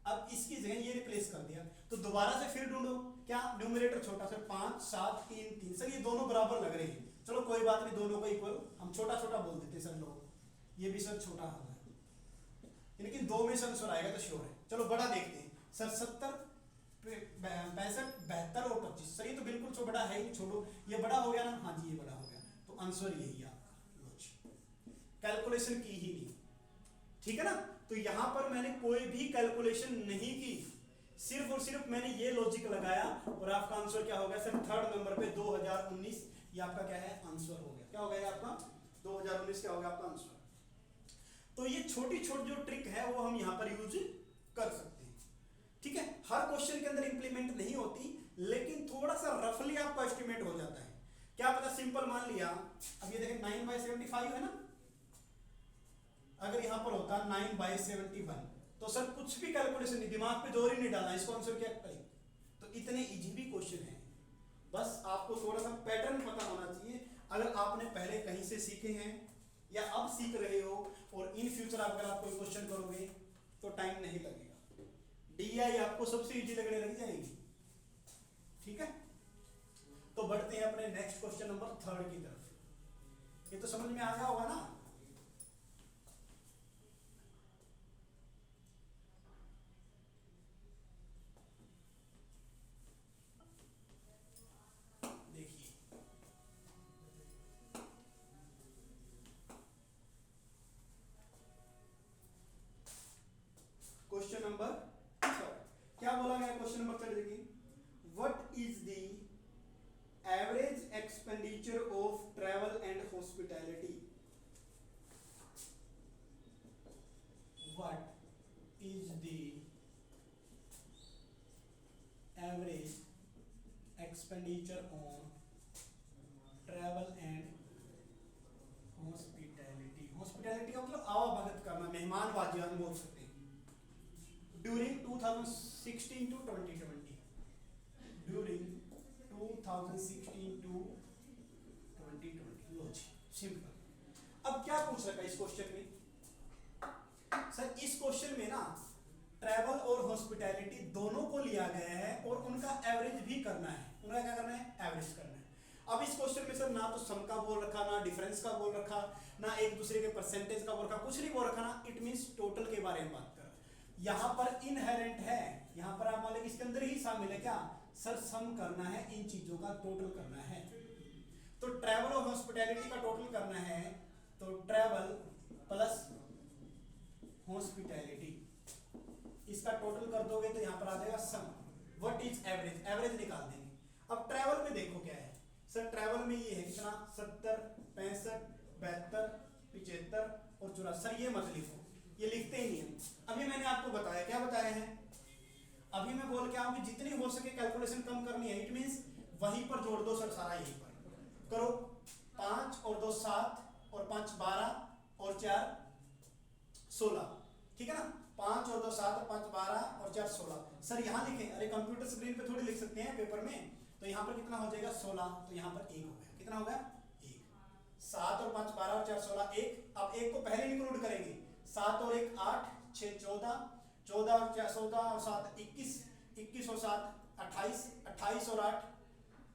अब इसकी जगह ये रिप्लेस कर दिया, तो दोबारा से फिर ढूंढो। क्या? न्यूमरेटर छोटा सर 5 7 3 3। सर ये दोनों बराबर लग रहे हैं, चलो कोई बात नहीं, दोनों को इक्वल हम छोटा छोटा बोल देते सर लोग, ये भी सर छोटा होगा, लेकिन 2 में से आंसर आएगा तो श्योर है। चलो बड़ा देखते हैं सर, 70 65 72 और 25। सर ये तो बिल्कुल जो बड़ा है ही, छोड़ो ये बड़ा हो गया ना? हाँ जी ये बड़ा हो गया, तो आंसर यही है आपका। कैलकुलेशन की ही नहीं, ठीक है ना? तो यहां पर मैंने कोई भी कैलकुलेशन नहीं की, सिर्फ और सिर्फ मैंने ये लॉजिक लगाया और आपका आंसर क्या हो गया सर? 3rd नंबर पे 2019 ये आपका क्या है? आंसर हो गया। क्या हो गया आपका? 2019 क्या हो गया आपका आंसर? तो ये छोटी छोटी जो ट्रिक है वो हम यहाँ पर यूज कर सकते हैं, ठीक है? हर क्वेश्चन के अंदर इंप्लीमेंट नहीं होती, लेकिन थोड़ा सा रफली आपका एस्टिमेट हो जाता है। क्या पता सिंपल मान लिया, अब ये देखें 9/75 है ना, अगर यहां पर होता 9/71 तो सर कुछ भी कैलकुलेशन नहीं, दिमाग पे जोर ही नहीं डालना, इसको आंसर क्या करें? तो इतने इजी भी क्वेश्चन है, बस आपको थोड़ा सा पैटर्न पता होना चाहिए। अगर आपने पहले कहीं से सीखे हैं या अब सीख रहे हो और इन फ्यूचर अगर आप कोई क्वेश्चन करोगे तो टाइम नहीं लगेगा, डीआई आपको सबसे इजी लगने लग जाएगी, ठीक है? तो बढ़ते हैं अपने नेक्स्ट क्वेश्चन नंबर 3 की तरफ। ये तो समझ में आ गया होगा ना? क्वेश्चन नंबर 3 क्या बोला गया? क्वेश्चन नंबर 3 देखिए, what is the average expenditure of travel and hospitality? What is the average expenditure on travel and hospitality? Hospitality का मतलब आवाभगत करना, मेहमानबाजी हम बोल सकते हैं। During 2016 to 2020, during 2016 to 2020, लो जी सिंपल। अब क्या पूछ रखा है इस क्वेश्चन में? सर इस क्वेश्चन में ना ट्रैवल और हॉस्पिटैलिटी दोनों को लिया गया है और उनका एवरेज भी करना है। उनका क्या करना है? एवरेज करना है। अब इस क्वेश्चन में सर ना तो सम का बोल रखा, ना डिफरेंस का बोल रखा, ना एक दूसरे के परसेंटेज का बोल रखा, कुछ नहीं बोल रखा ना। इट मींस टोटल के बारे में बात कर। यहाँ पर इनहेरेंट है, यहाँ पर आप मान लो इसके अंदर ही शामिल है क्या? सर सम करना है, इन चीजों का टोटल करना है। तो ट्रैवल और हॉस्पिटैलिटी का टोटल करना है, तो ट्रैवल प्लस हॉस्पिटैलिटी इसका टोटल कर दोगे तो यहाँ पर आ जाएगा sum. What is average? Average निकाल देंगे। अब ट्रैवल में देखो क्या है सर, ट्रैवल में ये है कितना? 70 65 72 75 और 84। सर ये मत लिखो, ये लिखते ही नहीं है। अभी मैंने आपको बताया, क्या बताया है? अभी मैं बोल के आऊँ कि जितनी हो सके कैलकुलेशन कम करनी है। इट मींस वहीं पर जोड़ दो सर, सारा यहीं पर करो। 5 और 2 7 और 5 12 और 4 16, ठीक है ना, 5 और 2 7 और 5 12 और 4 16। सर यहाँ लिखें, अरे कंप्यूटर स्क्रीन पे थोड़ी लिख सकते हैं पेपर में, तो यहाँ पर कितना हो जाएगा 16, तो यहाँ पर 1 हो गया, कितना हो गया 1। 7 और 5 12 और 4 16 1। अब 1 को पहले इंक्लूड करेंगे, 7 और 1 8, 6 14, 14 और 4 14 और 7 21, 21 और 7 28, 28 और 8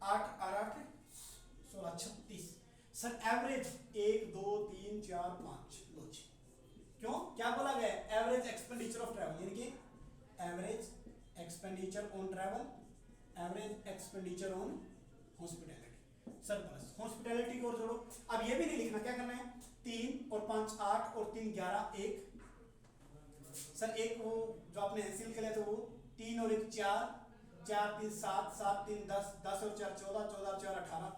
8 और 8 16 36। सर एवरेज 1 2 3 4 5, लो जी, क्यों क्या बोला गया है, एवरेज एक्सपेंडिचर ऑफ ट्रैवल, यानी कि average expenditure on travel, average expenditure on hospitality. Sir बस हॉस्पिटैलिटी को और जोड़ो, अब ये भी नहीं लिखना, क्या करना है, 3 और 5 8 और 3 11 1। सर एक वो जो आपने एनसीएल के लिए थे वो 3 और 1 4, 4 3 7, 7 3 10, 10 और 4 14, 14 और 4 18,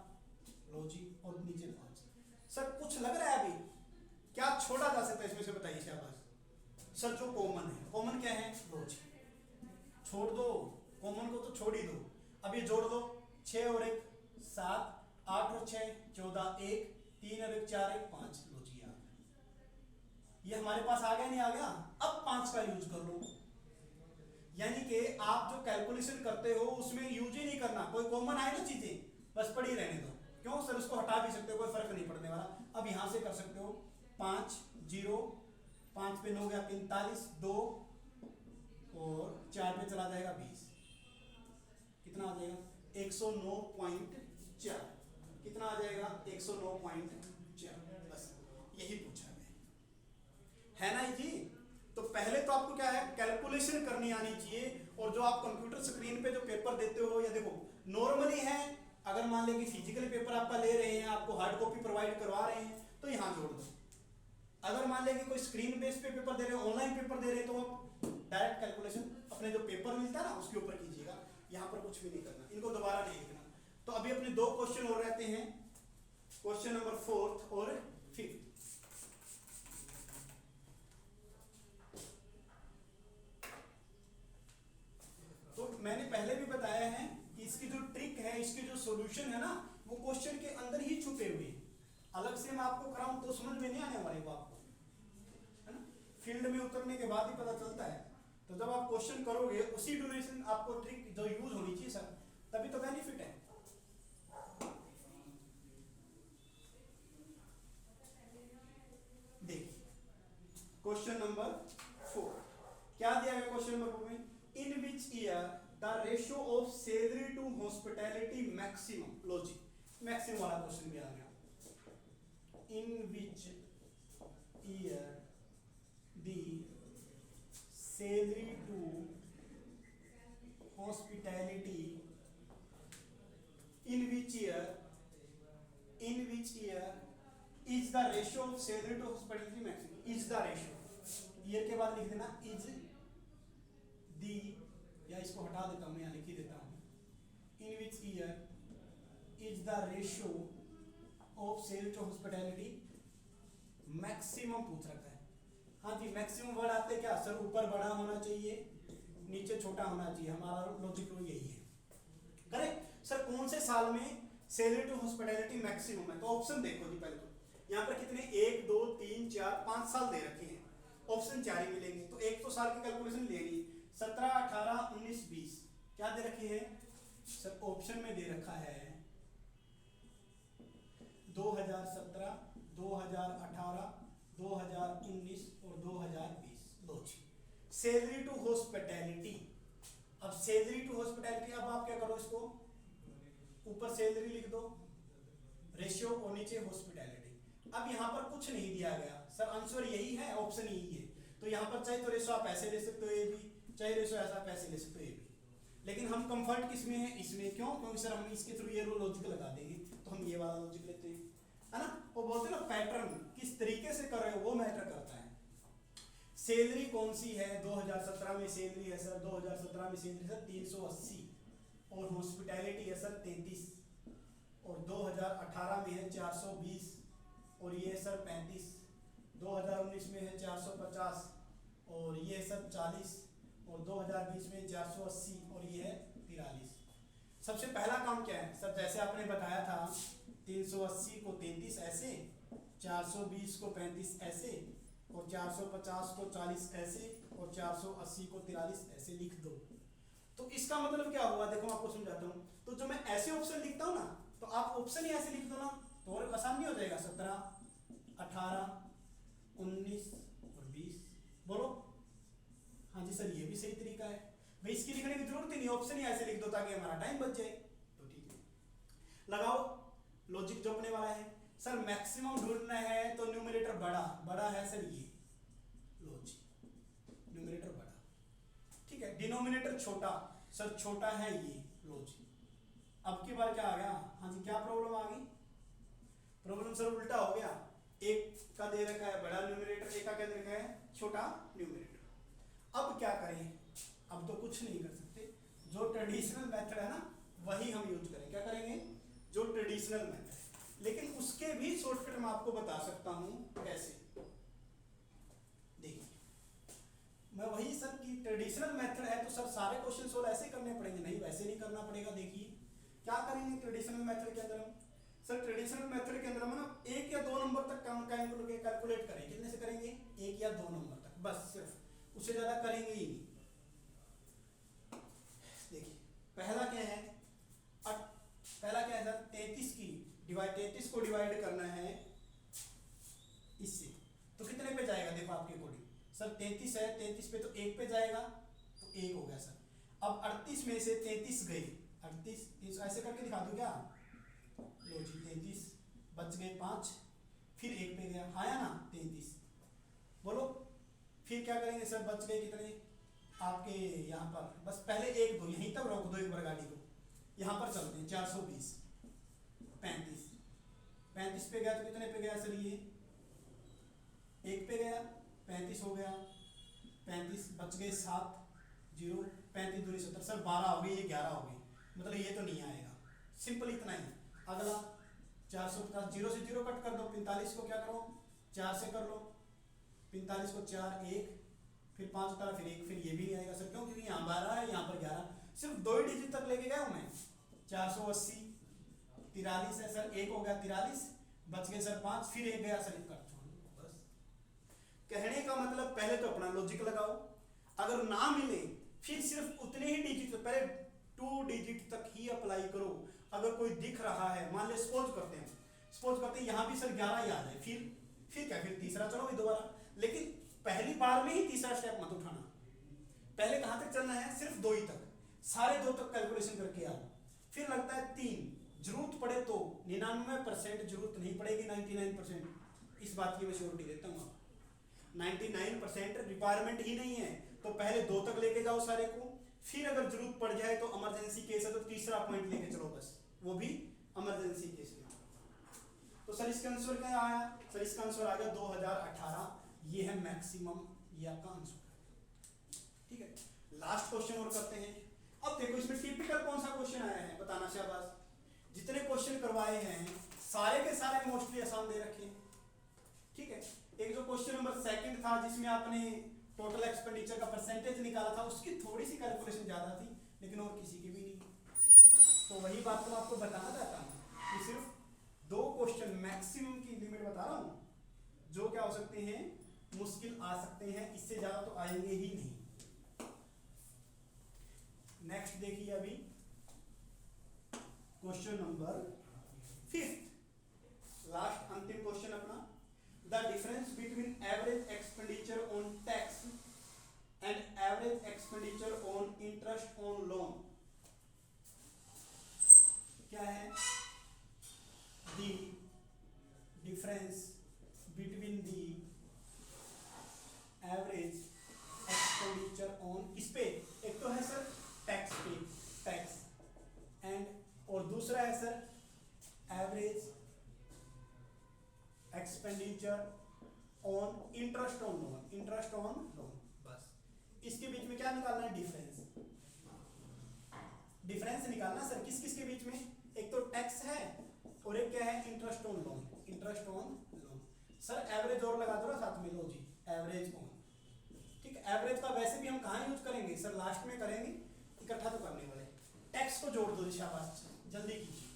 लो जी, और नीचे 5। सर कुछ लग रहा है अभी, क्या छोड़ा जा सकता है इसमें से, बताइए शाबाश। सर जो कॉमन है, कॉमन क्या है, लो जी, छोड़ दो, कॉमन को तो छोड़ ही दो, अब ये जोड़ दो, 6 और 1 7, 8 और 6 14 1, 3 और 1 4 1 5, लो जी यार, ये हमारे पास आ गया नहीं आ गया। अब 5 का यूज कर लो, यानी कि आप जो कैलकुलेशन करते हो उसमें यूज ही नहीं करना, कोई कॉमन आए ना चीजें बस पड़ी रहने दो, क्यों सर उसको हटा भी सकते हो, कोई फर्क नहीं पड़ने वाला। अब यहां से कर सकते हो 5 0, 5 पे 9 हो गया 45, 2 और 4 पे चला जाएगा 20, कितना आ जाएगा 109.4, कितना आ जाएगा 109.4, बस यही पूछा है ना जी। तो पहले तो आपको क्या है, कैलकुलेशन करनी आनी चाहिए, और जो आप कंप्यूटर स्क्रीन पे जो पेपर देते हो, या देखो नॉर्मली है, अगर मान लें कि फिजिकली पेपर आपका ले रहे हैं, आपको हार्ड कॉपी प्रोवाइड करवा रहे हैं, तो यहाँ जोड़ दो। अगर मान लें कि कोई स्क्रीन बेस्ड पे पेपर दे रहे हैं, ऑनलाइन पेपर दे रहे हैं, तो आप डायरेक्ट कैलकुलेशन अपने जो पेपर मिलता है ना उसके ऊपर कीजिएगा, यहाँ पर कुछ भी नहीं करना, इनको दोबारा नहीं लिखना। तो अभी अपने 2 क्वेश्चन और रहते हैं, क्वेश्चन नंबर 4 और 5। तो मैंने पहले भी बताया है कि इसकी जो ट्रिक है, इसकी जो सॉल्यूशन है ना, वो क्वेश्चन के अंदर ही छुपे हुए हैं, अलग से मैं आपको कराऊं तो समझ में नहीं आने वाले वो आपको, है ना, फील्ड में उतरने के बाद ही पता चलता है। तो जब आप क्वेश्चन करोगे उसी ड्यूरेशन आपको ट्रिक जो यूज होनी चाहिए सर, तभी तो बेनिफिट है। देखिए क्वेश्चन नंबर 4 क्या दिया है, क्वेश्चन नंबर 4 में, in which year the ratio of salary to hospitality maximum, लो जी मैक्सिमम वाला क्वेश्चन भी आ गया, in which year the salary to hospitality, in which year is the ratio of salary to hospitality maximum, is the ratio, year के बाद लिख देना इज दी, या इसको हटा देता हूं, यहाँ लिख ही देता हूं, in which year is the ratio of sale to hospitality maximum पूछ रखा है। हाँ जी, मैक्सिमम वर्ड आते क्या सर, ऊपर बड़ा होना चाहिए नीचे छोटा होना चाहिए, हमारा लॉजिक तो यही है, करेक्ट। सर कौन से साल में सैलरी टू हॉस्पिटैलिटी मैक्सिमम है, तो ऑप्शन देखो जी, पहले तो यहाँ पर कितने 1 2 3 4 5 साल दे रखे हैं, ऑप्शन 4 ही मिलेंगे, तो एक तो साल की कैलकुलेशन लेनी, 17 18 19 20, क्या दे रखी है सर, ऑप्शन में दे रखा है 2017 2018 2019 और 2020, लो जी सैलरी टू हॉस्पिटैलिटी। अब सैलरी टू हॉस्पिटैलिटी, अब आप क्या करो, इसको ऊपर सैलरी लिख दो, रेशियो और नीचे हॉस्पिटैलिटी। अब यहाँ पर कुछ नहीं दिया गया सर, आंसर यही है, ऑप्शन यही है, तो यहाँ पर चाहे तो रेशियो आप ऐसे ले सकते हो ये भी, चाहे रेशियो ऐसा आप ऐसे ले सकते हो ये भी, लेकिन हम कंफर्ट किस में है, इसमें, क्यों, क्योंकि सर हम इसके थ्रू ये लॉजिक लगा देंगे, तो हम ये वाला लॉजिक लेते हैं, है ना। वो बोलते हैं ना पैटर्न किस तरीके से कर रहे हो वो मैटर करता है। सैलरी कौन सी है, 2017 में सैलरी है सर, 2017 में सैलरी सर 380, और हॉस्पिटैलिटी है सर 33, और 2018 में है 420, और ये सर 35, 2019 में है 450, और ये सर 40, और 2020 में 480, और ये है 43। सबसे पहला काम क्या है सर, जैसे आपने बताया था 380 को 33 ऐसे, 420 को 35 ऐसे, और 450 को 40 ऐसे और 480 को 43 ऐसे लिख दो। तो इसका मतलब क्या हुआ, देखो मैं आपको समझाता हूँ। तो जो मैं ऐसे ऑप्शन लिखता हूँ ना, तो आप ऑप्शन ही ऐसे लिख दो ना, तो और आसान नहीं हो जाएगा। 17, 18, 19 और 20। बोलो। हाँ जी सर, ये भी सही तरीका है भाई, इसकी लिखने की जरूरत ही नहीं, ऑप्शन ही ऐसे लिख दो ताकि हमारा टाइम बच जाए। तो ठीक है, लगाओ लॉजिक जो अपने वाला है। सर मैक्सिमम ढूंढना है तो न्यूमरेटर बड़ा है सर, ये लॉजिक न्यूमरेटर बड़ा, ठीक है। डिनोमिनेटर छोटा, सर छोटा है ये लॉजिक। अब की बार क्या आ गया, हाँ जी क्या प्रॉब्लम आ गई, प्रॉब्लम सर उल्टा हो गया। एक का दे रखा है बड़ा न्यूमरेटर, एक का क्या दे रखा है छोटा न्यूमरेटर। अब क्या करें, अब तो कुछ नहीं कर सकते, जो ट्रेडिशनल मेथड है ना वही हम यूज करें। क्या करेंगे, जो ट्रेडिशनल मेथड है, लेकिन उसके भी शॉर्टकट मैं आपको बता सकता हूं कैसे। देखिए मैं वही सर कि ट्रेडिशनल मेथड है तो सर सारे क्वेश्चन सोल्व ऐसे करने पड़ेंगे, नहीं वैसे नहीं करना पड़ेगा। देखिए क्या करेंगे ट्रेडिशनल मेथड के अंदर हम, सर ट्रेडिशनल मेथड के अंदर हम ना 1 या 2 नंबर तक कैलकुलेट करेंगे। कितने से करेंगे, 1 या 2 नंबर तक बस, सिर्फ उससे ज्यादा करेंगे ही नहीं। देखिए पहला क्या है, पहला क्या है सर 33 को डिवाइड करना है इससे, तो कितने पे जाएगा देखो आपके अकॉर्डिंग। सर 33 है, 33 पे तो 1 पे जाएगा, तो 1 हो गया सर। अब 38 में से 33 गई, 38 ऐसे करके दिखा दूं क्या, लो जी 33 बच गए 5, फिर 1 पे गया, आया ना 33। बोलो फिर क्या करेंगे सर, बच गए कितने आपके यहाँ पर, बस पहले 1 2 यहीं तक रोक दो एक बार गाड़ी को, यहाँ पर चलते हैं 420 35 पे गया तो कितने पे गया सर, ये 1 पे गया 35 हो गया, 35 बच गए 7 0, 35 दूनी 70, सर 12 हो गई, ये 11 हो गई, मतलब ये तो नहीं आएगा। सिंपल इतना ही। अगला 450 0 से 0 कट कर दो, 45 को क्या करो 4 से कर लो, 45 को 4 1, फिर 5 उतारा फिर 1, फिर ये भी नहीं आएगा सर, क्यों, क्योंकि यहाँ 12 है यहाँ पर 11, सिर्फ 2 ही डिजिट तक लेके गया हूँ मैं। 480 43 है सर, 1 हो गया 43, बच गए सर 5, फिर 1 गया सर, कर छोड़ बस। कहने का मतलब पहले तो अपना लॉजिक लगाओ, अगर ना मिले फिर सिर्फ उतने ही डिजिट, पहले 2 डिजिट तक ही अप्लाई करो। अगर कोई दिख रहा है, मान ले सपोज करते हैं यहाँ भी सर 11 ही आ जाए, फिर क्या, फिर तीसरा चलो दोबारा, लेकिन पहली बार में ही तीसरा स्टेप मत उठाना। पहले कहां तक चलना है, सिर्फ 2 ही तक, सारे 2 तक कैलकुलेशन करके आओ। फिर लगता है 3, जरूरत पड़े तो 99% जरूरत नहीं पड़ेगी, 99% इस बात की मैं श्योरिटी देता हूँ आपको। 99% रिक्वायरमेंट ही नहीं है, तो पहले 2 तक लेके जाओ सारे को, फिर अगर जरूरत पड़ जाए तो इमरजेंसी केस है तो तीसरा पॉइंट लेके चलो बस, वो भी इमरजेंसी केस में। तो सर इसका आंसर क्या आया, सर इसका आंसर आ गया 2018, ये है मैक्सिमम, ये आपका आंसर है। ठीक है, लास्ट क्वेश्चन और करते हैं। अब देखो इसमें टिपिकल कौन सा क्वेश्चन आया है बताना, शाबाश। जितने क्वेश्चन करवाए हैं सारे के सारे मोस्टली आसान दे रखे हैं। ठीक है, एक जो क्वेश्चन नंबर 2 था जिसमें आपने टोटल एक्सपेंडिचर का परसेंटेज निकाला था, उसकी थोड़ी सी कैलकुलेशन ज्यादा थी, लेकिन और किसी की भी नहीं। तो वही बात तो आपको बताना चाहता हूँ कि सिर्फ 2 क्वेश्चन मैक्सिमम की लिमिट बता रहा हूँ, जो क्या हो सकते हैं, मुश्किल आ सकते हैं, इससे ज्यादा तो आएंगे ही नहीं। नेक्स्ट देखिए अभी क्वेश्चन नंबर 5, लास्ट अंतिम क्वेश्चन अपना। The difference between average expenditure on tax and average expenditure on interest on loan क्या है, the difference between the average expenditure on, इस पे एक तो है सर टैक्स पे, टैक्स, एंड और दूसरा है sir average expenditure on interest on loan, interest on loan. बस इसके बीच में क्या निकालना है, डिफरेंस, डिफरेंस निकालना सर किस किस के बीच में, एक तो टैक्स है और एक क्या है interest on loan, interest on loan. Sir average और लगा दो ना साथ में, लो जी एवरेज ऑन। ठीक है, एवरेज का वैसे भी हम कहाँ यूज करेंगे सर, लास्ट में करेंगे, इकट्ठा तो करने वाले। टैक्स को जोड़ दो, शाबाश जल्दी कीजिए।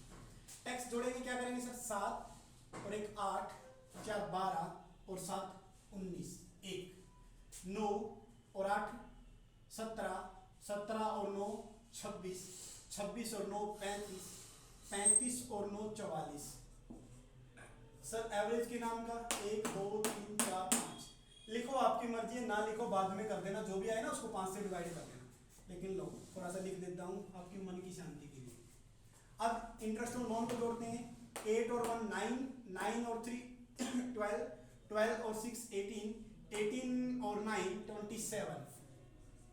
टैक्स जोड़ेंगे क्या करेंगे सर, 7 और 1 8, 4 12 और 7 19 एक, 9 और 8 17, 17 और 9 26, 26 और 9 35, 35 और 9 44। सर एवरेज के नाम का 1 2 3 4 5 लिखो, आपकी मर्जी है, ना लिखो बाद में कर देना, जो भी आए ना उसको 5 से डिवाइड कर देना, लेकिन लो थोड़ा सा लिख देता हूँ आपकी मन की शांति के लिए। अब इंटरेस्ट और लोन को जोड़ते हैं, 8 और 1 9, 9 और 3 12, 12 और 6 18, 18 और 9 27।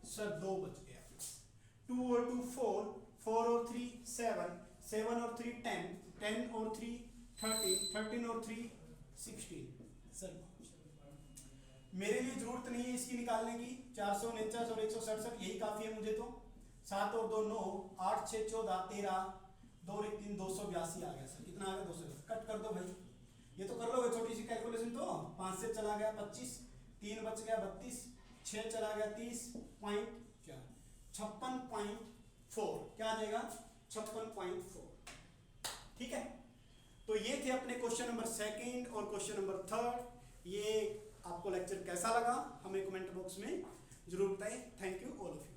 सर 2 बच गया, 2 और 2 4, 4 और 3 7, 7 और 3 10, 10 और 3 13, 13 और 3 16। सर मेरे लिए जरूरत नहीं है इसकी निकालने की, 449 और 167 यही काफी है मुझे तो। 7 और 2 9, 8 6 14 13, 2 और 1 3 282 आ गया। सर कितना आ गया? 200। कट कर दो भाई, ये तो कर लोगे छोटी सी कैलकुलेशन तो। 5 से चला गया 25, 3 बच गया 32, 6 चला गया 30 पॉइंट 56.4, क्या आ जाएगा? 56.4। ठीक है, तो ये थे अपने क्वेश्चन नंबर 2 और क्वेश्चन नंबर 3। ये आपको लेक्चर कैसा लगा हमें कमेंट बॉक्स में जरूर बताएं। Thank you all of you.